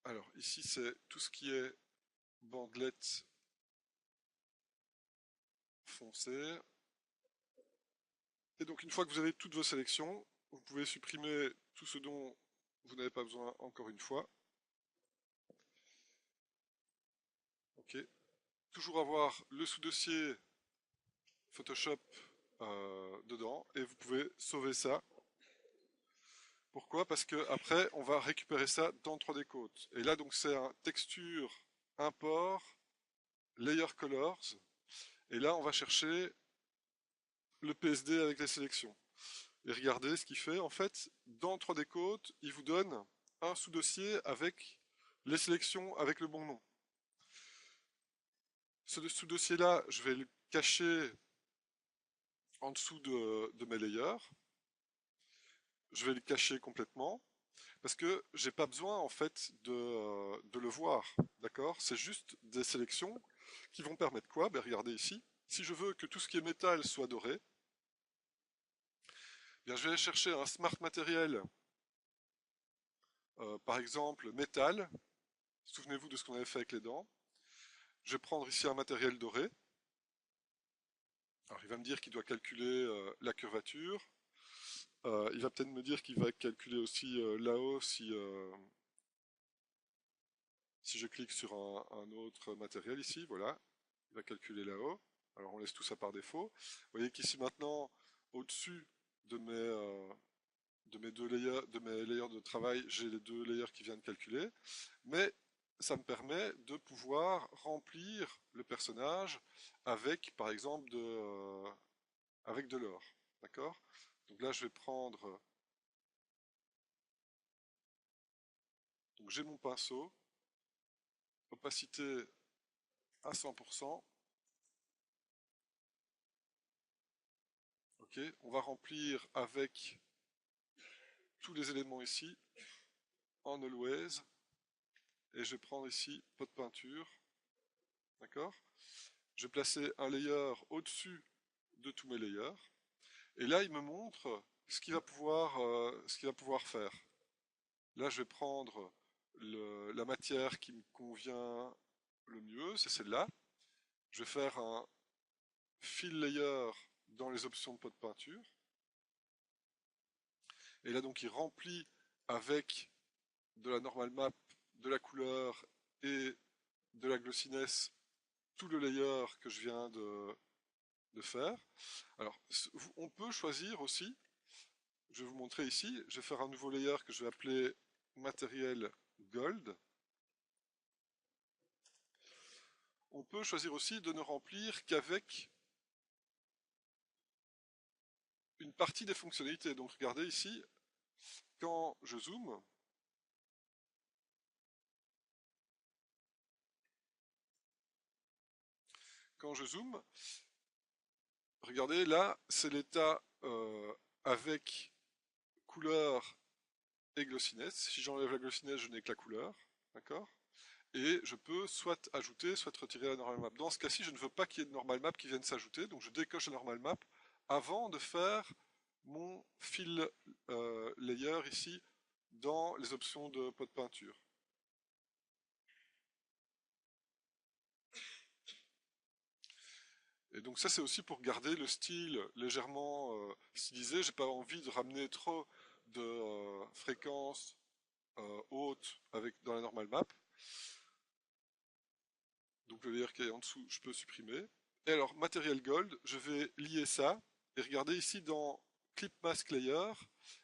Alors ici c'est tout ce qui est bandelette foncée. Et donc une fois que vous avez toutes vos sélections, vous pouvez supprimer tout ce dont vous n'avez pas besoin encore une fois. Ok. Toujours avoir le sous-dossier Photoshop dedans et vous pouvez sauver ça. Pourquoi? Parce que après on va récupérer ça dans 3D Coat. Et là donc c'est un texture import layer colors et là on va chercher le PSD avec les sélections. Et regardez ce qu'il fait. En fait, dans 3D Coat, il vous donne un sous-dossier avec les sélections avec le bon nom. Ce sous-dossier-là, je vais le cacher en dessous de mes layers. Je vais le cacher complètement parce que j'ai pas besoin en fait de le voir. D'accord? C'est juste des sélections qui vont permettre quoi? Ben, regardez ici. Si je veux que tout ce qui est métal soit doré, bien, je vais aller chercher un smart matériel, par exemple métal. Souvenez-vous de ce qu'on avait fait avec les dents. Je vais prendre ici un matériel doré. Alors il va me dire qu'il doit calculer la curvature. Il va peut-être me dire qu'il va calculer aussi là-haut si je clique sur un autre matériel ici, voilà. Il va calculer là-haut. Alors on laisse tout ça par défaut. Vous voyez qu'ici maintenant, au-dessus de mes deux layers, de mes layers de travail, j'ai les deux layers qui viennent calculer. Mais ça me permet de pouvoir remplir le personnage avec, par exemple, avec de l'or. D'accord? Donc là, je vais prendre. Donc j'ai mon pinceau, opacité à 100%. Ok, on va remplir avec tous les éléments ici en always. Et je vais prendre ici pot de peinture. D'accord? Je vais placer un layer au-dessus de tous mes layers. Et là, il me montre ce qu'il va pouvoir faire. Là, je vais prendre la matière qui me convient le mieux, c'est celle-là. Je vais faire un fill layer dans les options de pot de peinture. Et là, donc, il remplit avec de la normal map, de la couleur et de la glossiness tout le layer que je viens de faire. Alors, on peut choisir aussi, je vais vous montrer ici, je vais faire un nouveau layer que je vais appeler matériel gold. On peut choisir aussi de ne remplir qu'avec une partie des fonctionnalités. Donc regardez ici, quand je zoome, quand je zoome, regardez là, c'est l'état avec couleur et glossiness. Si j'enlève la glossiness, je n'ai que la couleur. D'accord? Et je peux soit ajouter, soit retirer la normal map. Dans ce cas-ci, je ne veux pas qu'il y ait de normal map qui vienne s'ajouter, donc je décoche la normal map avant de faire mon fill layer ici dans les options de pot de peinture. Et donc ça c'est aussi pour garder le style légèrement stylisé. J'ai pas envie de ramener trop de fréquences hautes dans la normal map. Donc le layer qui est en dessous, je peux supprimer. Et alors matériel gold, je vais lier ça et regardez ici dans Clip Mask Layer,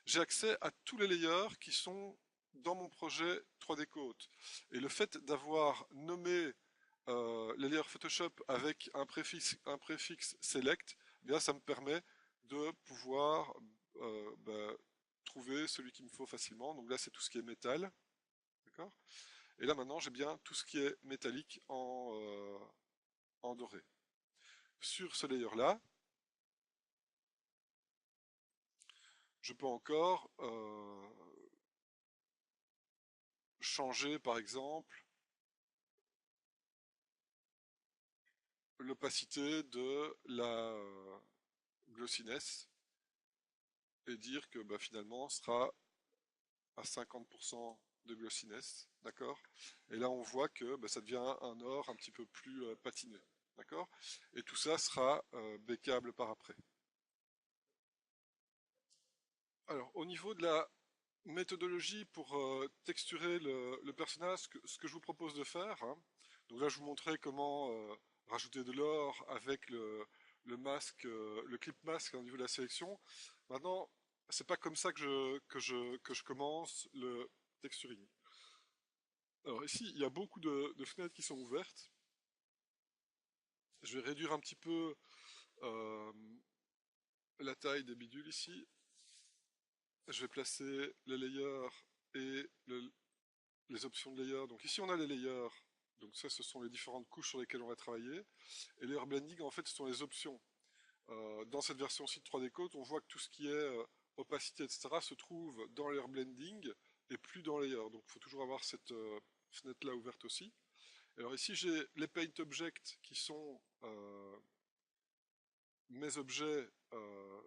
j'ai accès à tous les layers qui sont dans mon projet 3D Coat. Et le fait d'avoir nommé les layers Photoshop avec un préfixe select, eh bien ça me permet de pouvoir trouver celui qu'il me faut facilement. Donc là c'est tout ce qui est métal. D'accord? Et là maintenant j'ai bien tout ce qui est métallique en doré. Sur ce layer là, je peux encore changer par exemple l'opacité de la glossiness et dire que finalement sera à 50% de glossiness, d'accord? Et là, on voit que ça devient un or un petit peu plus patiné, d'accord? Et tout ça sera bécable par après. Alors, au niveau de la méthodologie pour texturer le personnage, ce que je vous propose de faire, hein, donc là, je vous montrais comment rajouter de l'or avec le masque, le clip masque au niveau de la sélection. Maintenant, c'est pas comme ça que je commence le texturing. Alors ici, il y a beaucoup de fenêtres qui sont ouvertes. Je vais réduire un petit peu euh, la taille des bidules ici. Je vais placer les layers et les options de layers. Donc ici, on a les layers. Donc ça, ce sont les différentes couches sur lesquelles on va travailler. Et layer blending, en fait, ce sont les options. Dans cette version-ci de 3D Code, on voit que tout ce qui est opacité, etc., se trouve dans layer blending et plus dans layer. Donc il faut toujours avoir cette fenêtre-là ouverte aussi. Alors ici, j'ai les paint objects qui sont mes objets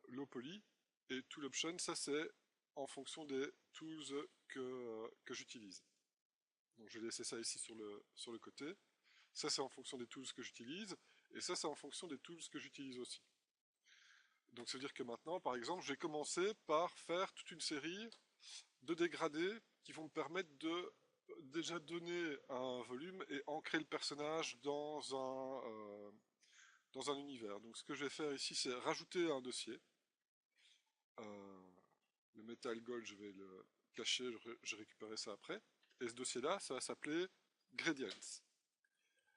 low poly, et tool option, ça c'est en fonction des tools que j'utilise. Donc je vais laisser ça ici sur le côté. Ça c'est en fonction des tools que j'utilise, et ça c'est en fonction des tools que j'utilise aussi. Donc ça veut dire que maintenant, par exemple, je vais commencer par faire toute une série de dégradés qui vont me permettre de déjà donner un volume et ancrer le personnage dans un univers. Donc ce que je vais faire ici, c'est rajouter un dossier. Le Metal Gold, je vais le cacher, je récupérerai ça après. Et ce dossier-là, ça va s'appeler Gradients.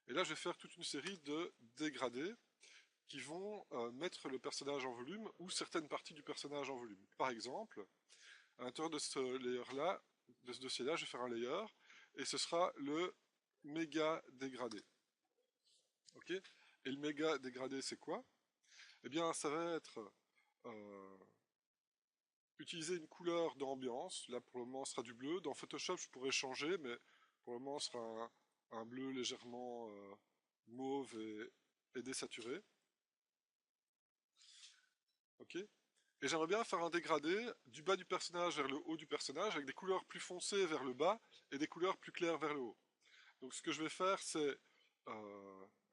Et là, je vais faire toute une série de dégradés qui vont mettre le personnage en volume ou certaines parties du personnage en volume. Par exemple, à l'intérieur de ce layer-là, de ce dossier-là, je vais faire un layer et ce sera le méga dégradé. Ok? Et le méga dégradé, c'est quoi? Eh bien, ça va être utiliser une couleur d'ambiance. Là, pour le moment, ce sera du bleu. Dans Photoshop, je pourrais changer, mais pour le moment, ce sera un bleu légèrement mauve et désaturé. Ok? Et j'aimerais bien faire un dégradé du bas du personnage vers le haut du personnage avec des couleurs plus foncées vers le bas et des couleurs plus claires vers le haut. Donc ce que je vais faire, c'est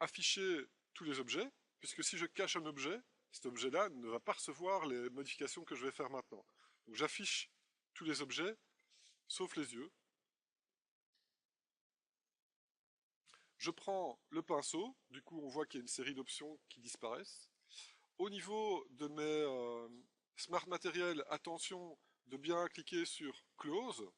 afficher tous les objets, puisque si je cache un objet, cet objet-là ne va pas recevoir les modifications que je vais faire maintenant. Donc j'affiche tous les objets, sauf les yeux. Je prends le pinceau, du coup on voit qu'il y a une série d'options qui disparaissent. Au niveau de mes Smart Material, attention de bien cliquer sur Close,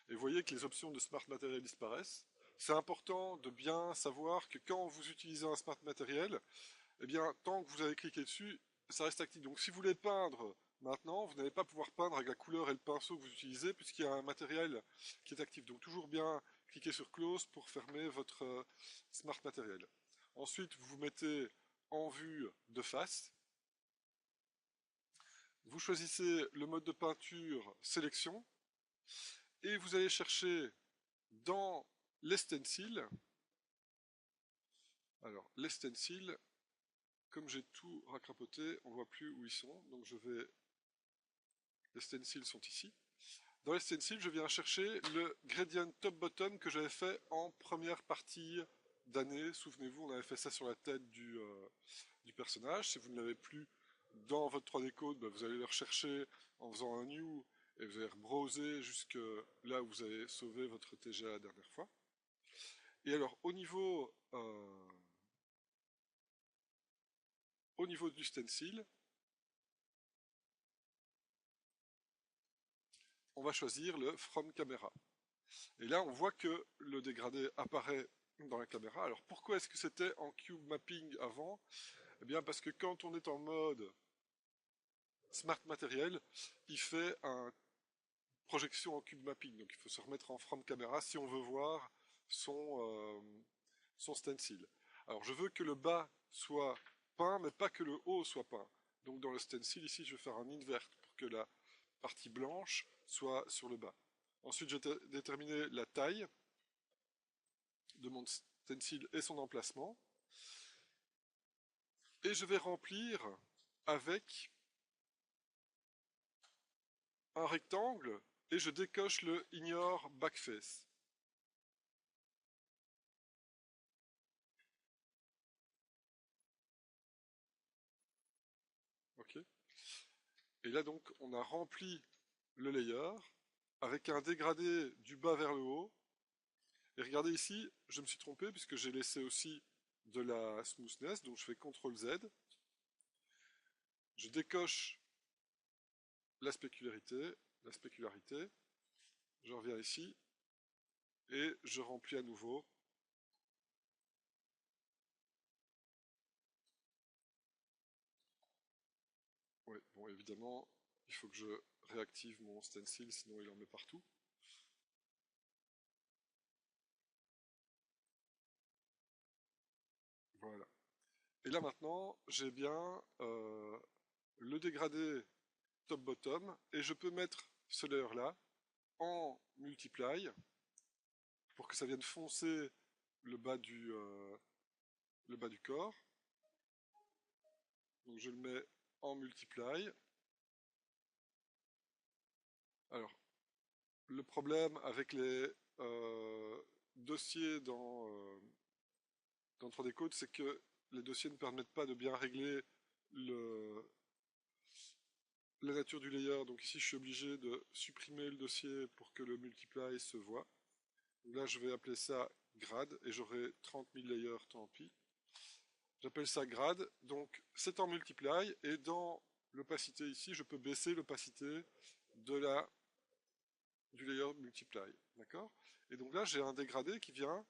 et vous voyez que les options de Smart Material disparaissent. C'est important de bien savoir que quand vous utilisez un Smart Material, eh bien, tant que vous avez cliqué dessus, ça reste actif. Donc si vous voulez peindre maintenant, vous n'allez pas pouvoir peindre avec la couleur et le pinceau que vous utilisez, puisqu'il y a un matériel qui est actif. Donc toujours bien cliquer sur Close pour fermer votre Smart Material. Ensuite, vous vous mettez en vue de face. Vous choisissez le mode de peinture sélection et vous allez chercher dans les stencils. Alors, les stencils, comme j'ai tout racrapoté, on ne voit plus où ils sont. Donc les stencils sont ici. Dans les stencils, je viens chercher le gradient top-bottom que j'avais fait en première partie d'année. Souvenez-vous, on avait fait ça sur la tête du personnage. Si vous ne l'avez plus dans votre 3D Code, vous allez le rechercher en faisant un new et vous allez rebrowser jusque là où vous avez sauvé votre TGA la dernière fois. Et alors, au niveau du stencil, on va choisir le From Camera. Et là, on voit que le dégradé apparaît dans la caméra. Alors, pourquoi est-ce que c'était en Cube Mapping avant? Eh bien, parce que quand on est en mode Smart Material, il fait une projection en Cube Mapping. Donc, il faut se remettre en From Camera si on veut voir son stencil. Alors, je veux que le bas soit peint, mais pas que le haut soit peint. Donc, dans le stencil, ici, je vais faire un invert pour que la partie blanche soit sur le bas. Ensuite, je vais déterminer la taille de mon stencil et son emplacement. Et je vais remplir avec un rectangle et je décoche le Ignore Backface. Ok. Et là donc on a rempli le layer avec un dégradé du bas vers le haut. Et regardez ici, je me suis trompé puisque j'ai laissé aussi de la smoothness, donc je fais CTRL Z. Je décoche la spécularité, je reviens ici et je remplis à nouveau. Oui, bon évidemment, il faut que je réactive mon stencil, sinon il en met partout. Voilà. Et là maintenant, j'ai bien le dégradé top-bottom, et je peux mettre ce layer-là en multiply pour que ça vienne foncer le bas du corps. Donc je le mets en multiply. Alors, le problème avec les dossiers dans 3D Code, c'est que les dossiers ne permettent pas de bien régler la nature du layer. Donc ici, je suis obligé de supprimer le dossier pour que le multiply se voit. Donc là, je vais appeler ça grade et j'aurai 30 000 layers, tant pis. J'appelle ça grade, donc c'est en multiply, et dans l'opacité ici, je peux baisser l'opacité du layer multiply, d'accord? Et donc là, j'ai un dégradé qui vient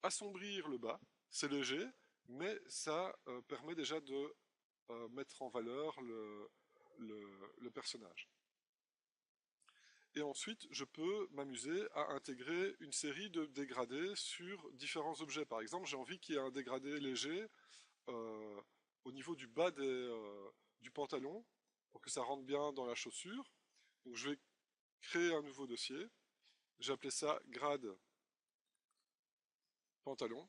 assombrir le bas, c'est léger, mais ça permet déjà de mettre en valeur le personnage. Et ensuite, je peux m'amuser à intégrer une série de dégradés sur différents objets. Par exemple, j'ai envie qu'il y ait un dégradé léger euh, au niveau du bas du pantalon pour que ça rentre bien dans la chaussure. Donc je vais créer un nouveau dossier. J'ai appelé ça grade pantalon.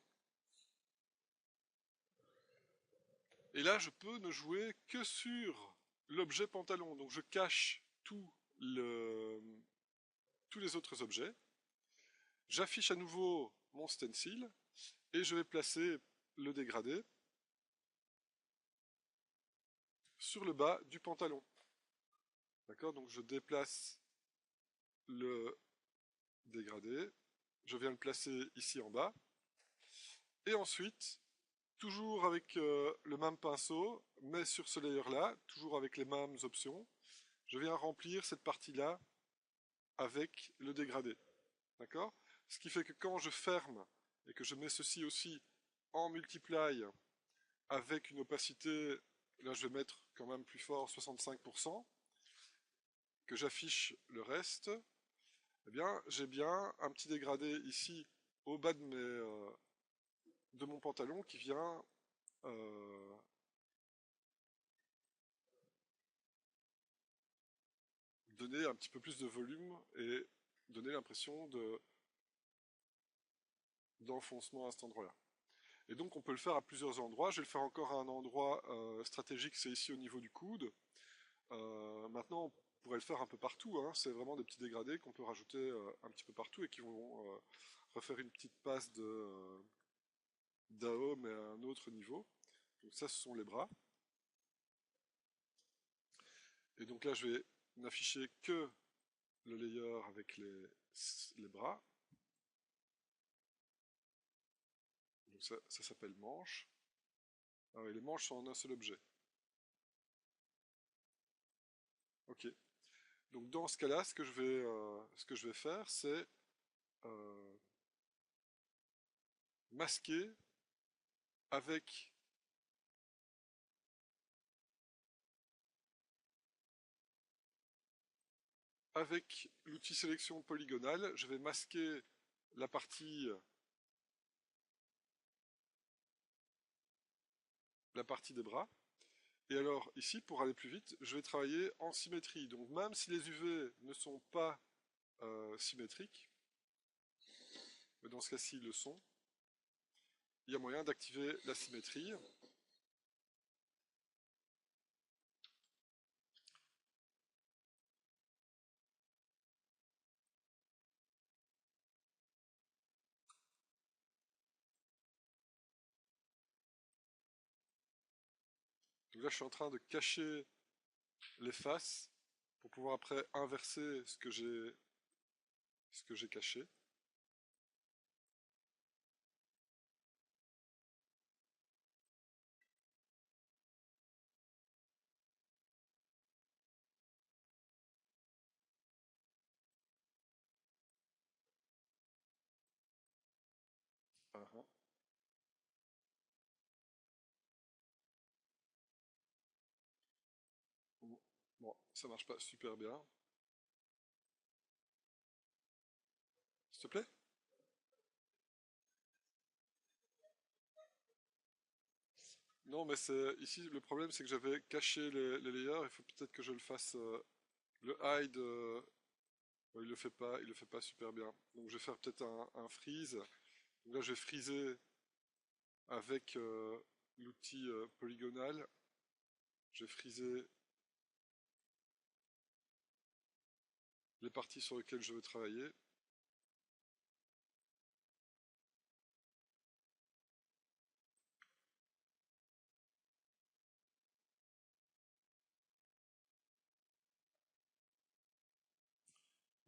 Et là, je peux ne jouer que sur l'objet pantalon. Donc je cache tous les autres objets. J'affiche à nouveau mon stencil et je vais placer le dégradé sur le bas du pantalon. D'accord? Donc je déplace le dégradé, je viens le placer ici en bas, et ensuite, toujours avec le même pinceau, mais sur ce layer-là, toujours avec les mêmes options, je viens remplir cette partie-là avec le dégradé. D'accord? Ce qui fait que quand je ferme et que je mets ceci aussi en multiply avec une opacité, là je vais mettre quand même plus fort, 65%, que j'affiche le reste, eh bien j'ai bien un petit dégradé ici au bas de mon pantalon qui vient donner un petit peu plus de volume et donner l'impression d'enfoncement à cet endroit-là. Et donc on peut le faire à plusieurs endroits. Je vais le faire encore à un endroit stratégique, c'est ici au niveau du coude. Maintenant, on pourrait le faire un peu partout, hein. C'est vraiment des petits dégradés qu'on peut rajouter un petit peu partout et qui vont refaire une petite passe d'AO mais à un autre niveau. Donc ça, ce sont les bras. Et donc là, je vais n'afficher que le layer avec les bras. Donc ça s'appelle manche. Ah oui, les manches sont en un seul objet. Ok. Donc dans ce cas-là, ce que je vais faire, c'est euh, masquer avec l'outil sélection polygonale. Je vais masquer la partie des bras. Et alors ici, pour aller plus vite, je vais travailler en symétrie. Donc même si les UV ne sont pas symétriques, mais dans ce cas-ci ils le sont, il y a moyen d'activer la symétrie. Donc là, je suis en train de cacher les faces pour pouvoir après inverser ce que j'ai caché. Uhum. Bon, ça marche pas super bien. S'il te plaît? Non, mais c'est ici le problème, c'est que j'avais caché les layers. Il faut peut-être que je le fasse. Le hide, ouais, il le fait pas super bien. Donc je vais faire peut-être un freeze. Donc là, je vais freezer avec l'outil polygonal. Je vais freezer les parties sur lesquelles je veux travailler.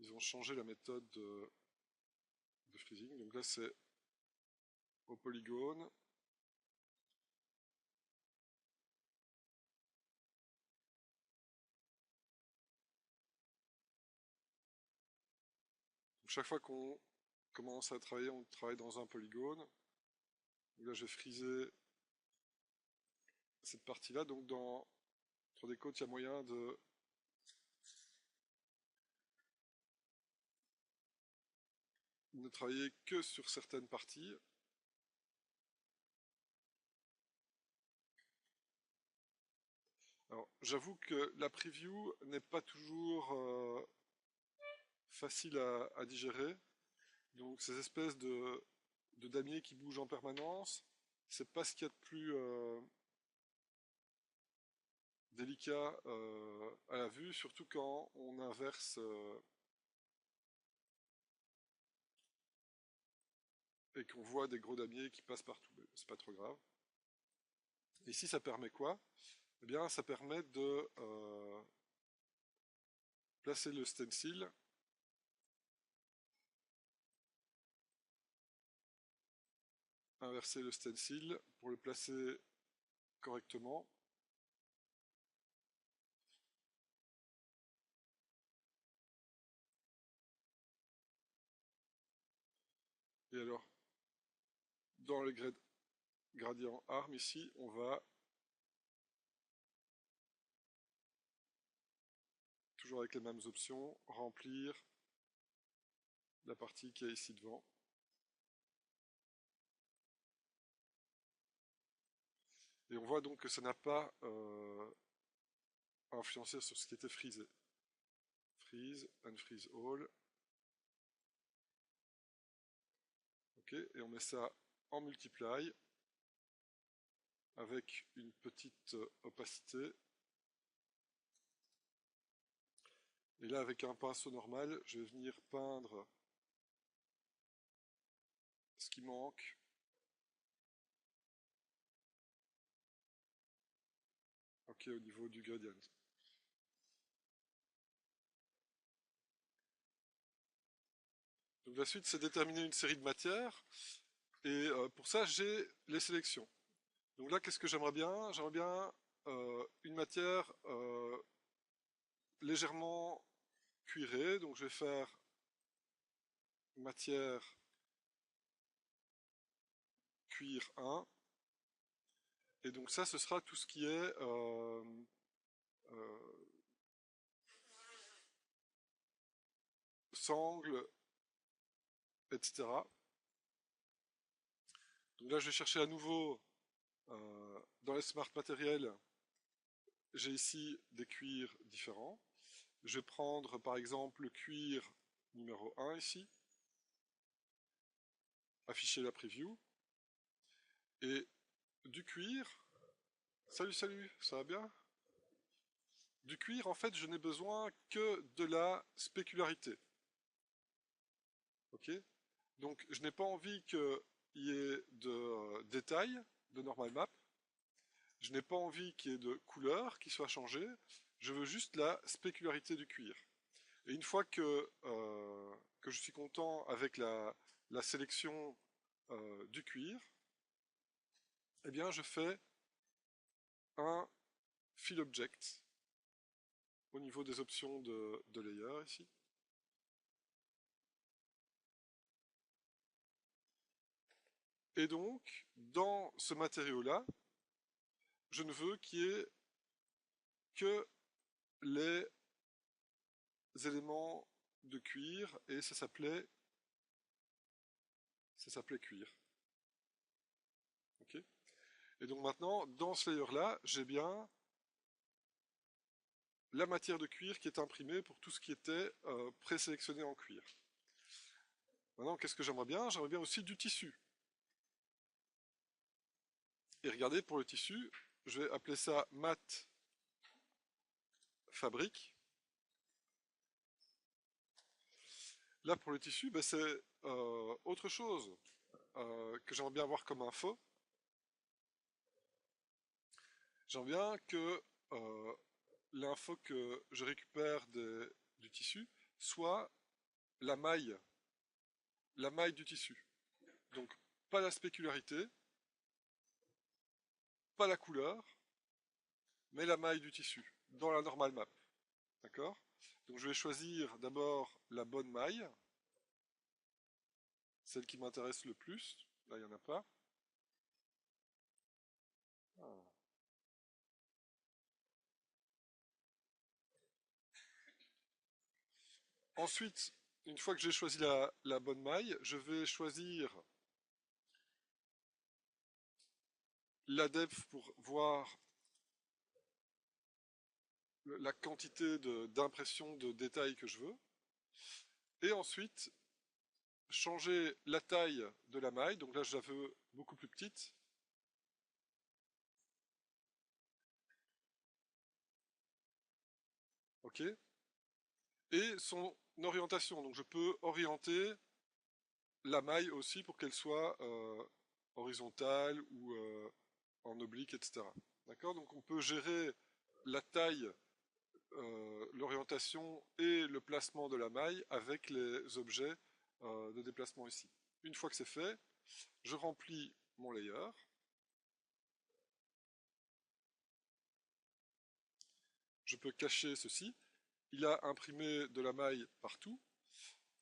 Ils ont changé la méthode de freezing. Donc là, c'est au polygone. Donc chaque fois qu'on commence à travailler, on travaille dans un polygone. Donc là, je vais freezer cette partie-là. Donc dans 3D Code, il y a moyen de ne travailler que sur certaines parties. Alors, j'avoue que la preview n'est pas toujours facile à digérer. Donc, ces espèces de damiers qui bougent en permanence, c'est pas ce qu'il y a de plus délicat à la vue, surtout quand on inverse et qu'on voit des gros damiers qui passent partout. Mais c'est pas trop grave. Et ici, ça permet quoi? Eh bien, ça permet de placer le stencil inverser le stencil pour le placer correctement. Et alors, dans le gradient arm ici, on va toujours avec les mêmes options remplir la partie qui est ici devant. Et on voit donc que ça n'a pas influencé sur ce qui était freezé. Freeze, unfreeze all. Ok, et on met ça en multiply avec une petite opacité. Et là, avec un pinceau normal, je vais venir peindre ce qui manque. Ok, au niveau du gradient. Donc la suite, c'est déterminer une série de matières. Et pour ça, j'ai les sélections. Donc là, qu'est-ce que j'aimerais bien? J'aimerais bien une matière légèrement cuirée. Donc je vais faire matière cuir 1. Et donc ça, ce sera tout ce qui est euh, sangle, etc. Donc là, je vais chercher à nouveau dans les smart matériels. J'ai ici des cuirs différents. Je vais prendre par exemple le cuir numéro 1 ici, afficher la preview, et du cuir, salut salut, ça va bien? Du cuir, en fait, je n'ai besoin que de la spécularité. Ok? Donc, je n'ai pas envie qu'il y ait de détails de normal map. Je n'ai pas envie qu'il y ait de couleur qui soit changée, je veux juste la spécularité du cuir. Et une fois que je suis content avec la sélection du cuir, eh bien je fais un fill object au niveau des options de layer ici. Et donc, dans ce matériau-là, je ne veux qu'il y ait que les éléments de cuir, et ça s'appelait cuir. Okay, et donc maintenant, dans ce layer-là, j'ai bien la matière de cuir qui est imprimée pour tout ce qui était présélectionné en cuir. Maintenant, qu'est-ce que j'aimerais bien? J'aimerais bien aussi du tissu. Et regardez, pour le tissu, je vais appeler ça mat fabrique. Là, pour le tissu, ben, c'est autre chose que j'aimerais bien avoir comme info. J'aimerais bien que l'info que je récupère du tissu soit la maille du tissu. Donc, pas la spécularité, pas la couleur, mais la maille du tissu, dans la normal map. D'accord? Donc je vais choisir d'abord la bonne maille, celle qui m'intéresse le plus. Là, il n'y en a pas. Ah. Ensuite, une fois que j'ai choisi la bonne maille, je vais choisir la depth pour voir la quantité d'impression de détails que je veux. Et ensuite, changer la taille de la maille. Donc là, je la veux beaucoup plus petite. OK. Et son orientation. Donc je peux orienter la maille aussi pour qu'elle soit horizontale ou en oblique, etc. D'accord? Donc on peut gérer la taille, l'orientation et le placement de la maille avec les objets de déplacement ici. Une fois que c'est fait, je remplis mon layer. Je peux cacher ceci. Il a imprimé de la maille partout.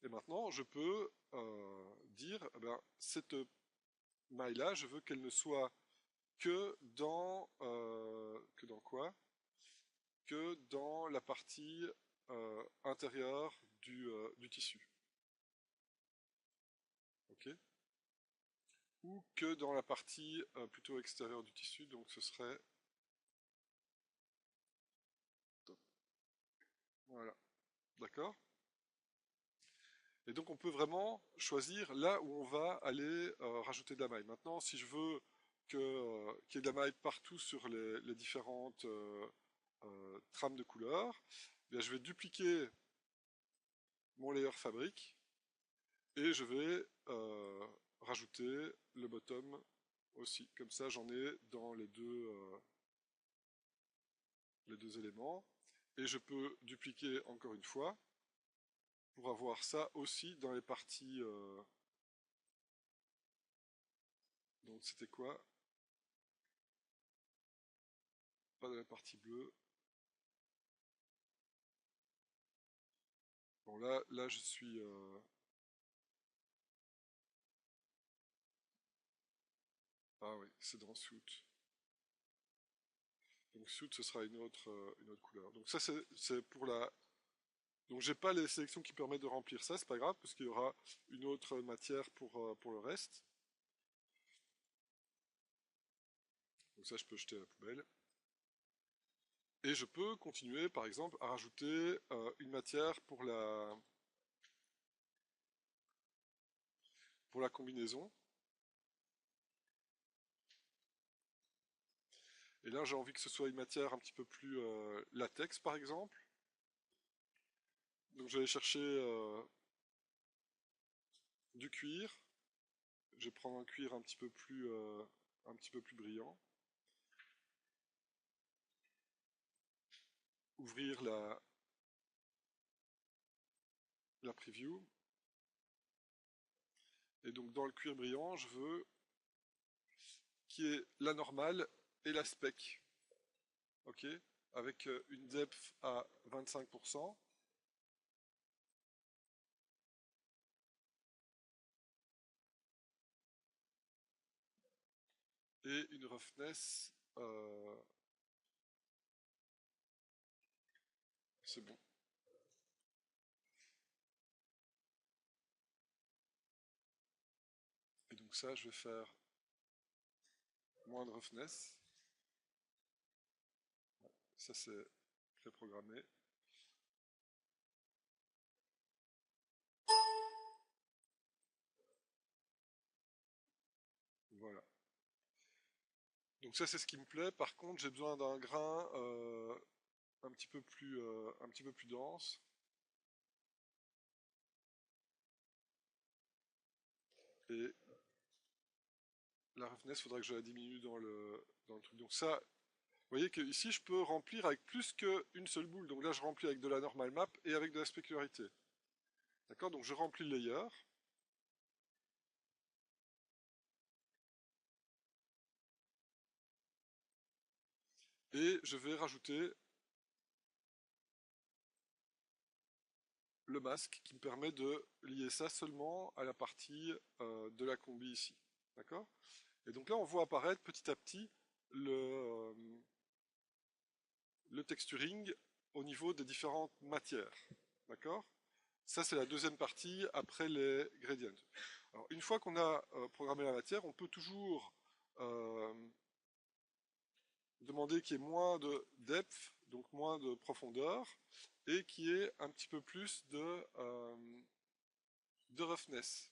Et maintenant, je peux dire, eh ben, cette maille-là, je veux qu'elle ne soit que dans quoi? Que dans la partie intérieure du tissu. Ok? Ou que dans la partie plutôt extérieure du tissu, donc ce serait... Voilà. D'accord? Et donc on peut vraiment choisir là où on va aller rajouter de la maille. Maintenant, si je veux qu'il y ait de la maille partout sur les différentes trames de couleurs, eh bien, je vais dupliquer mon layer fabrique et je vais rajouter le bottom aussi. Comme ça, j'en ai dans les deux éléments. Et je peux dupliquer encore une fois pour avoir ça aussi dans les parties... donc c'était quoi? Pas dans la partie bleue. Bon là je suis... Ah oui, c'est dans Suit. Donc Suit ce sera une autre couleur. Donc ça c'est pour la... Donc j'ai pas les sélections qui permettent de remplir ça, c'est pas grave, parce qu'il y aura une autre matière pour le reste. Donc ça je peux jeter à la poubelle. Et je peux continuer par exemple à rajouter une matière pour la combinaison. Et là, j'ai envie que ce soit une matière un petit peu plus latex, par exemple. Donc, je vais chercher du cuir. Je vais prendre un cuir un petit peu plus brillant. ouvrir la preview. Et donc dans le cuir brillant, je veux qu'il y ait la normale et la spec. Ok, avec une depth à 25%. Et une roughness, c'est bon. Et donc ça, je vais faire moins de roughness. Ça, c'est préprogrammé. Voilà. Donc ça, c'est ce qui me plaît. Par contre, j'ai besoin d'un grain un petit peu plus dense. Et la roughness, il faudra que je la diminue dans le truc. Donc ça, vous voyez qu'ici, je peux remplir avec plus qu'une seule boule. Donc là, je remplis avec de la normal map et avec de la spécularité. D'accord? Donc je remplis le layer. Et je vais rajouter le masque qui me permet de lier ça seulement à la partie de la combi ici. D'accord? Et donc là, on voit apparaître petit à petit le texturing au niveau des différentes matières. D'accord? Ça, c'est la deuxième partie après les gradients. Alors, une fois qu'on a programmé la matière, on peut toujours euh, demander qu'il y ait moins de depth, donc moins de profondeur, et qu'il y ait un petit peu plus de roughness.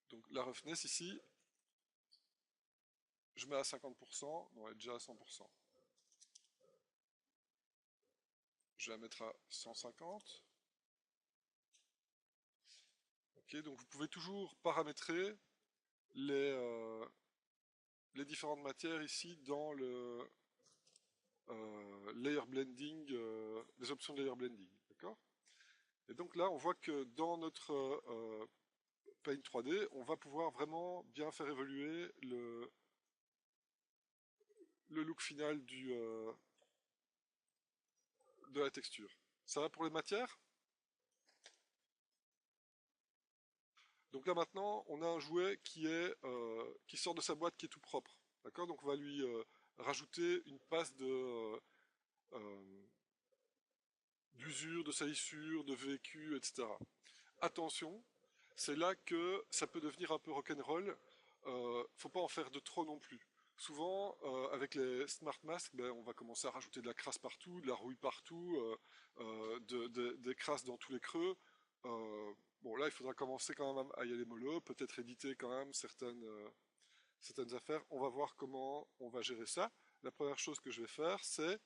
Donc la roughness ici, je mets à 50%, non, elle est déjà à 100%. Je vais la mettre à 150. Ok, donc vous pouvez toujours paramétrer les différentes matières ici dans le layer blending, les options de layer blending. D'accord? Et donc là, on voit que dans notre Paint 3D, on va pouvoir vraiment bien faire évoluer le look final de la texture. Ça va pour les matières? Donc là maintenant, on a un jouet qui sort de sa boîte, qui est tout propre. D'accord? Donc on va lui rajouter une passe d'usure, de salissure, de vécu, etc. Attention, c'est là que ça peut devenir un peu rock'n'roll. Faut pas en faire de trop non plus. Souvent, avec les smart masks, ben, on va commencer à rajouter de la crasse partout, de la rouille partout, des crasses dans tous les creux. Bon, là, il faudra commencer quand même à y aller mollo, peut-être éditer quand même certaines affaires. On va voir comment on va gérer ça. La première chose que je vais faire, c'est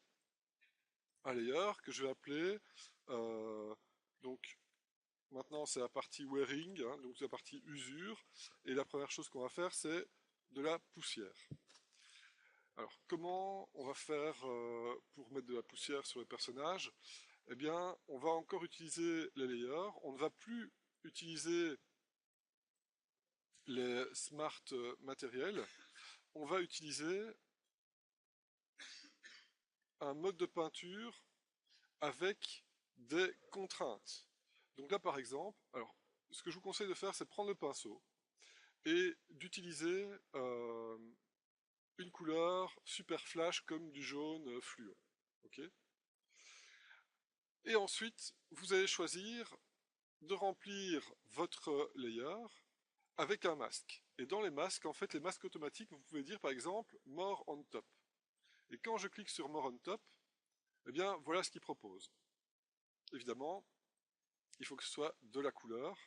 un layer que je vais appeler euh, donc maintenant, c'est la partie wearing, hein, donc la partie usure. Et la première chose qu'on va faire, c'est de la poussière. Alors, comment on va faire pour mettre de la poussière sur les personnages? Eh bien, on va encore utiliser les layers. On ne va plus utiliser les smart matériels. On va utiliser un mode de peinture avec des contraintes. Donc là, par exemple, alors, ce que je vous conseille de faire, c'est de prendre le pinceau et d'utiliser une couleur super flash comme du jaune fluo. Okay, et ensuite, vous allez choisir de remplir votre layer avec un masque. Et dans les masques, en fait, les masques automatiques, vous pouvez dire par exemple More on top. Et quand je clique sur More on top, eh bien, voilà ce qu'il propose. Évidemment, il faut que ce soit de la couleur,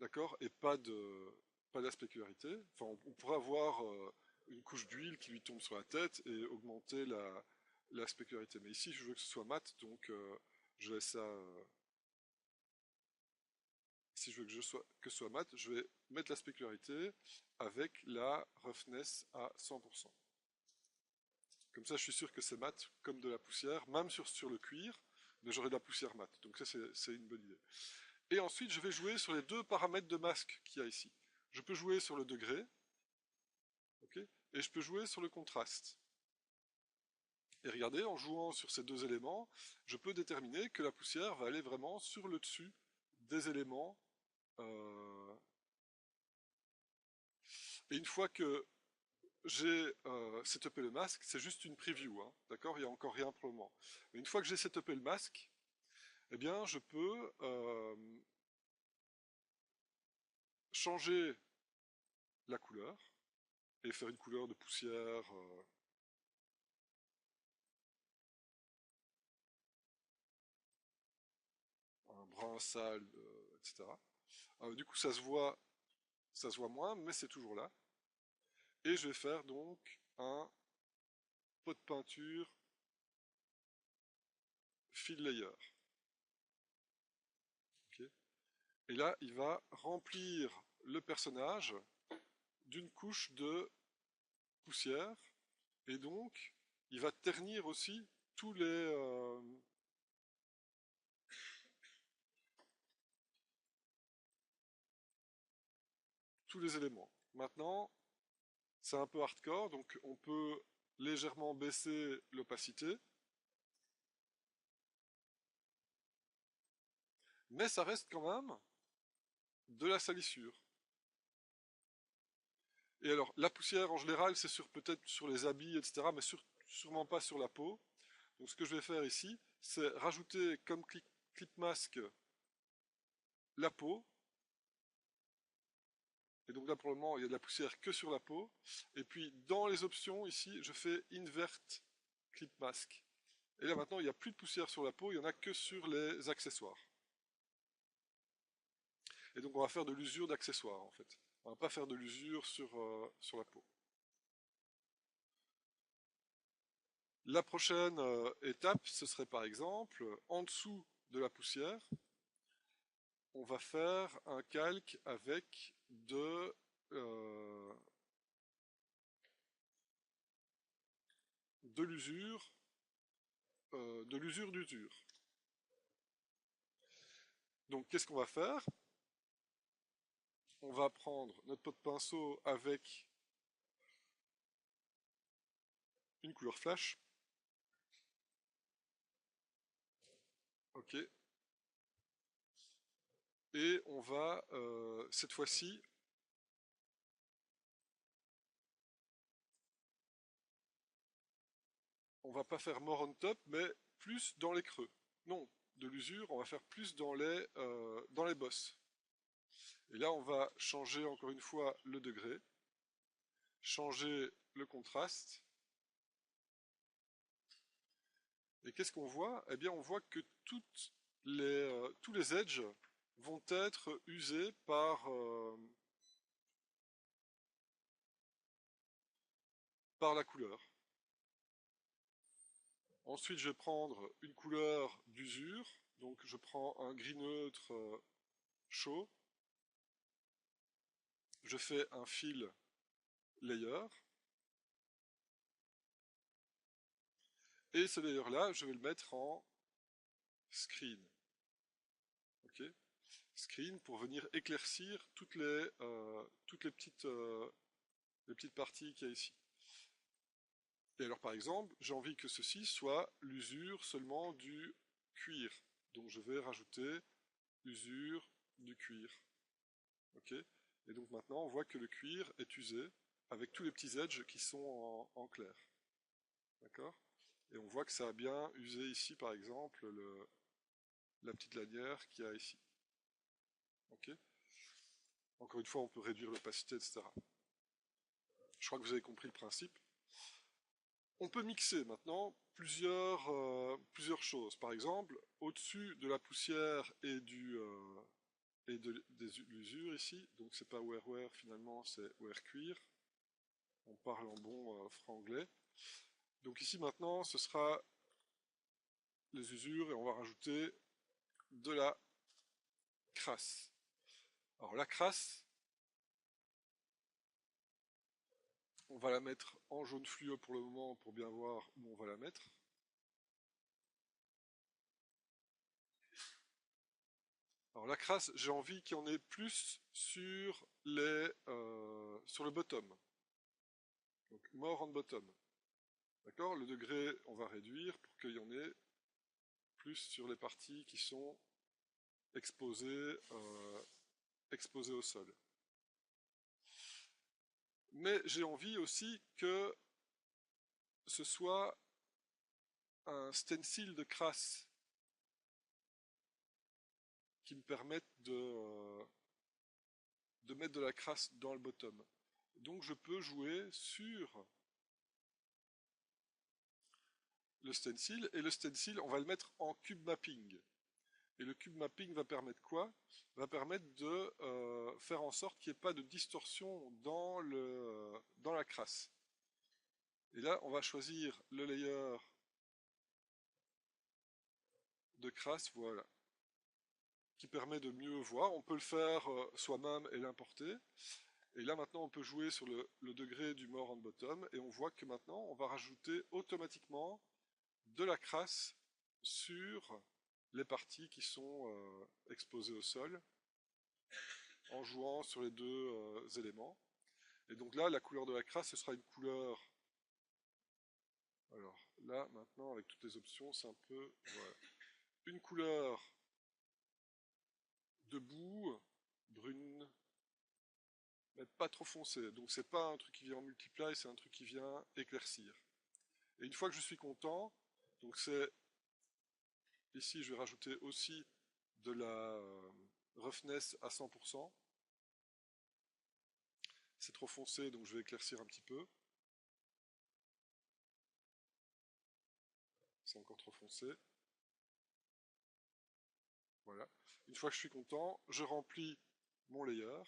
d'accord, et pas de la spécularité. Enfin, on pourrait avoir une couche d'huile qui lui tombe sur la tête et augmenter la spécularité. Mais ici, je veux que ce soit mat, donc je laisse ça. Si je veux que ce soit mat, je vais mettre la spécularité avec la roughness à 100%. Comme ça, je suis sûr que c'est mat, comme de la poussière, même sur le cuir, mais j'aurai de la poussière mat. Donc ça, c'est une bonne idée. Et ensuite, je vais jouer sur les deux paramètres de masque qu'il y a ici. Je peux jouer sur le degré, okay, et je peux jouer sur le contraste. Et regardez, en jouant sur ces deux éléments, je peux déterminer que la poussière va aller vraiment sur le dessus des éléments. Et une fois que j'ai setupé le masque, c'est juste une preview, hein, d'accord? Il n'y a encore rien pour le moment. Mais une fois que j'ai setupé le masque, eh bien, je peux changer la couleur et faire une couleur de poussière, un brun sale, etc. Du coup, ça se voit moins, mais c'est toujours là. Et je vais faire donc un pot de peinture fill layer. Okay. Et là, il va remplir le personnage d'une couche de poussière, et donc il va ternir aussi tous tous les éléments. Maintenant, c'est un peu hardcore, donc on peut légèrement baisser l'opacité, mais ça reste quand même de la salissure. Et alors, la poussière en général, c'est peut-être sur les habits, etc., mais sûrement pas sur la peau. Donc ce que je vais faire ici, c'est rajouter comme clip mask la peau. Et donc là, pour le moment, il y a de la poussière que sur la peau. Et puis, dans les options, ici, je fais invert clip mask. Et là, maintenant, il n'y a plus de poussière sur la peau, il n'y en a que sur les accessoires. Et donc, on va faire de l'usure d'accessoires, en fait. On va pas faire de l'usure sur la peau. La prochaine étape, ce serait par exemple, en dessous de la poussière, on va faire un calque avec de l'usure, d'usure. Donc qu'est-ce qu'on va faire? On va prendre notre pot de pinceau avec une couleur flash. Ok. Et on va, cette fois-ci, on va pas faire more on top, mais plus dans les creux. Non, de l'usure, on va faire plus dans les bosses. Et là, on va changer encore une fois le degré, changer le contraste. Et qu'est-ce qu'on voit? Eh bien, on voit que tous les edges vont être usés par la couleur. Ensuite, je vais prendre une couleur d'usure. Donc, je prends un gris neutre chaud. Je fais un fill layer. Et ce layer-là, je vais le mettre en screen. Ok, screen pour venir éclaircir toutes les petites parties qu'il y a ici. Et alors par exemple, j'ai envie que ceci soit l'usure seulement du cuir. Donc je vais rajouter usure du cuir. Ok. Et donc maintenant on voit que le cuir est usé avec tous les petits edges qui sont en clair. D'accord. Et on voit que ça a bien usé ici par exemple la petite lanière qu'il y a ici. Ok. Encore une fois, on peut réduire l'opacité, etc. Je crois que vous avez compris le principe. On peut mixer maintenant plusieurs choses. Par exemple, au-dessus de la poussière et des l'usure ici, donc c'est pas wear finalement, c'est wear cuir. On parle en bon franglais. Donc ici maintenant, ce sera les usures et on va rajouter de la crasse. Alors la crasse, On va la mettre en jaune fluo pour le moment pour bien voir où on va la mettre. Alors la crasse, j'ai envie qu'il y en ait plus sur sur le bottom. Donc more on bottom. D'accord? Le degré, on va réduire pour qu'il y en ait plus sur les parties qui sont exposées, exposées au sol. Mais j'ai envie aussi que ce soit un stencil de crasse qui me permette de mettre de la crasse dans le bottom. Donc je peux jouer sur le stencil, et le stencil, on va le mettre en cube mapping. Et le cube mapping va permettre quoi? Va permettre de faire en sorte qu'il n'y ait pas de distorsion dans la crasse. Et là, on va choisir le layer de crasse, voilà, qui permet de mieux voir. On peut le faire soi-même et l'importer. Et là, maintenant, on peut jouer sur le degré du more on bottom, et on voit que maintenant, on va rajouter automatiquement de la crasse sur les parties qui sont exposées au sol, en jouant sur les deux éléments. Et donc là, la couleur de la crasse, ce sera une couleur... Alors là, maintenant, avec toutes les options, c'est un peu... Voilà. Une couleur de boue, brune, mais pas trop foncée. Donc c'est pas un truc qui vient en multiply, c'est un truc qui vient éclaircir. Et une fois que je suis content, donc c'est... Ici, je vais rajouter aussi de la roughness à 100%. C'est trop foncé, donc je vais éclaircir un petit peu. C'est encore trop foncé. Voilà. Une fois que je suis content, je remplis mon layer.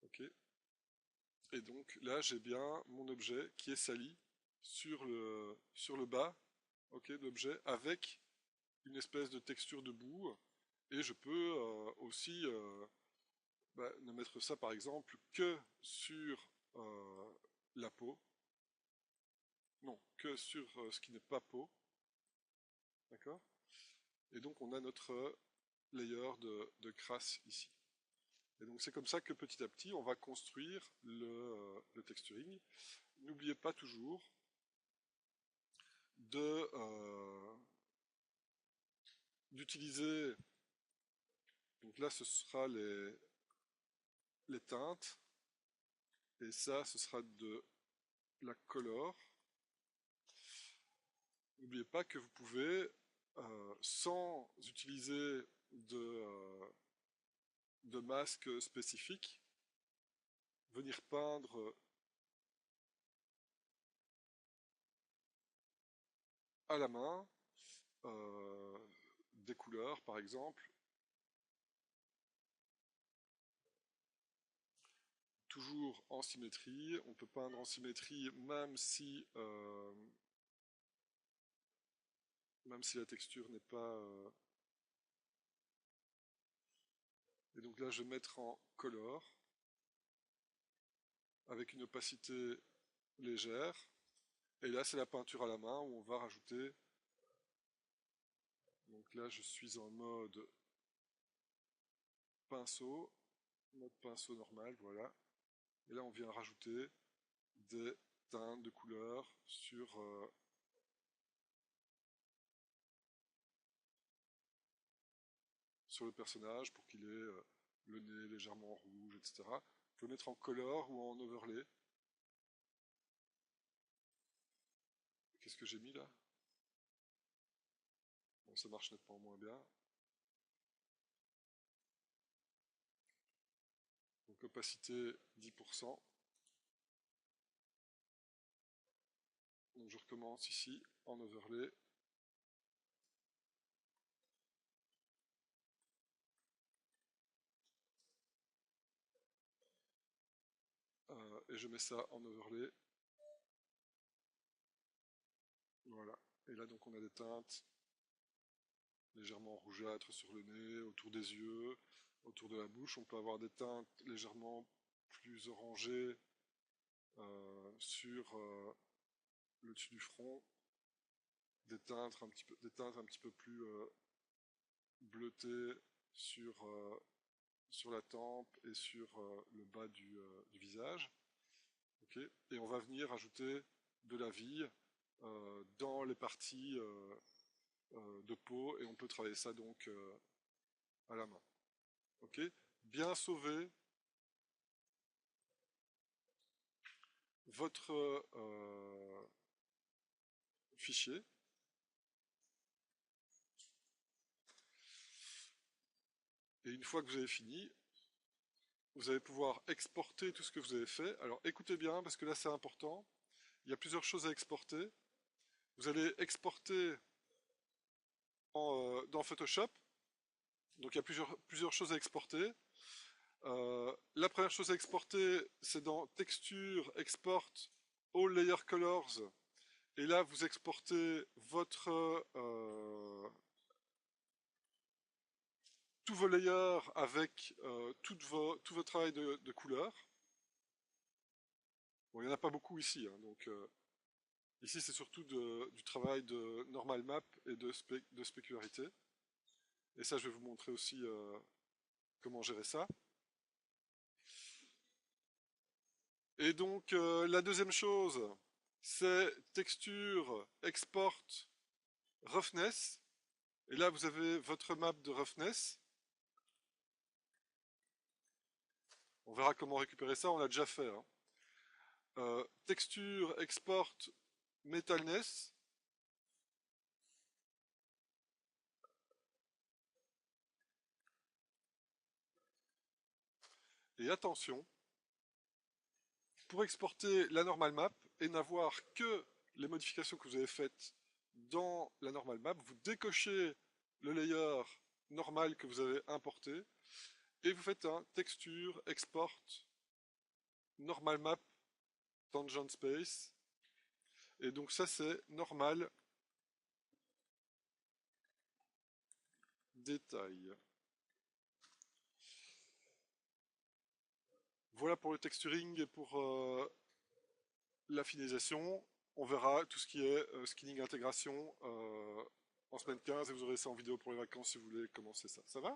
Ok. Et donc là, j'ai bien mon objet qui est sali sur le bas, ok, de l'objet, avec une espèce de texture de boue. Et je peux aussi ne mettre ça, par exemple, que sur la peau. Non, que sur ce qui n'est pas peau. D'accord? Et donc on a notre layer de crasse ici. Et donc c'est comme ça que petit à petit on va construire le texturing. N'oubliez pas toujours d'utiliser, donc là ce sera les teintes, et ça ce sera de la color. N'oubliez pas que vous pouvez, sans utiliser de masque spécifique, venir peindre à la main des couleurs par exemple, toujours en symétrie. On peut peindre en symétrie même si la texture n'est pas... Et donc là, je vais mettre en color, avec une opacité légère. Et là, c'est la peinture à la main où on va rajouter... Donc là, je suis en mode pinceau, mode pinceau normal, voilà. Et là, on vient rajouter des teintes de couleurs sur le personnage pour qu'il ait le nez légèrement rouge, etc. Vous pouvez mettre en color ou en overlay. Qu'est-ce que j'ai mis là? Bon, ça marche nettement moins bien. Donc opacité 10%. Donc je recommence ici en overlay. Et je mets ça en overlay. Voilà. Et là donc on a des teintes légèrement rougeâtres sur le nez, autour des yeux, autour de la bouche. On peut avoir des teintes légèrement plus orangées sur le dessus du front, des teintes un petit peu plus bleutées sur la tempe et sur le bas du visage. Okay. Et on va venir ajouter de la vie dans les parties de peau et on peut travailler ça donc à la main. Okay. Bien sauver votre fichier. Et une fois que vous avez fini, vous allez pouvoir exporter tout ce que vous avez fait. Alors écoutez bien parce que là c'est important. Il y a plusieurs choses à exporter. Vous allez exporter dans Photoshop. Donc il y a plusieurs choses à exporter. La première chose à exporter, c'est dans Texture, Export, All Layer Colors. Et là, vous exportez tous vos layers avec tout votre travail de couleur. Bon, il n'y en a pas beaucoup ici, hein, donc ici c'est surtout du travail de normal map et de spécularité. Et ça, je vais vous montrer aussi comment gérer ça. Et donc, la deuxième chose, c'est texture, export, roughness. Et là, vous avez votre map de roughness. On verra comment récupérer ça, on l'a déjà fait. Hein. Texture, export, metalness. Et attention, pour exporter la normal map et n'avoir que les modifications que vous avez faites dans la normal map, vous décochez le layer normal que vous avez importé et vous faites un texture, export, normal map, tangent space. Et donc ça c'est normal détail. Voilà pour le texturing et pour la finalisation. On verra tout ce qui est skinning intégration en semaine 15 et vous aurez ça en vidéo pour les vacances si vous voulez commencer ça. Ça va?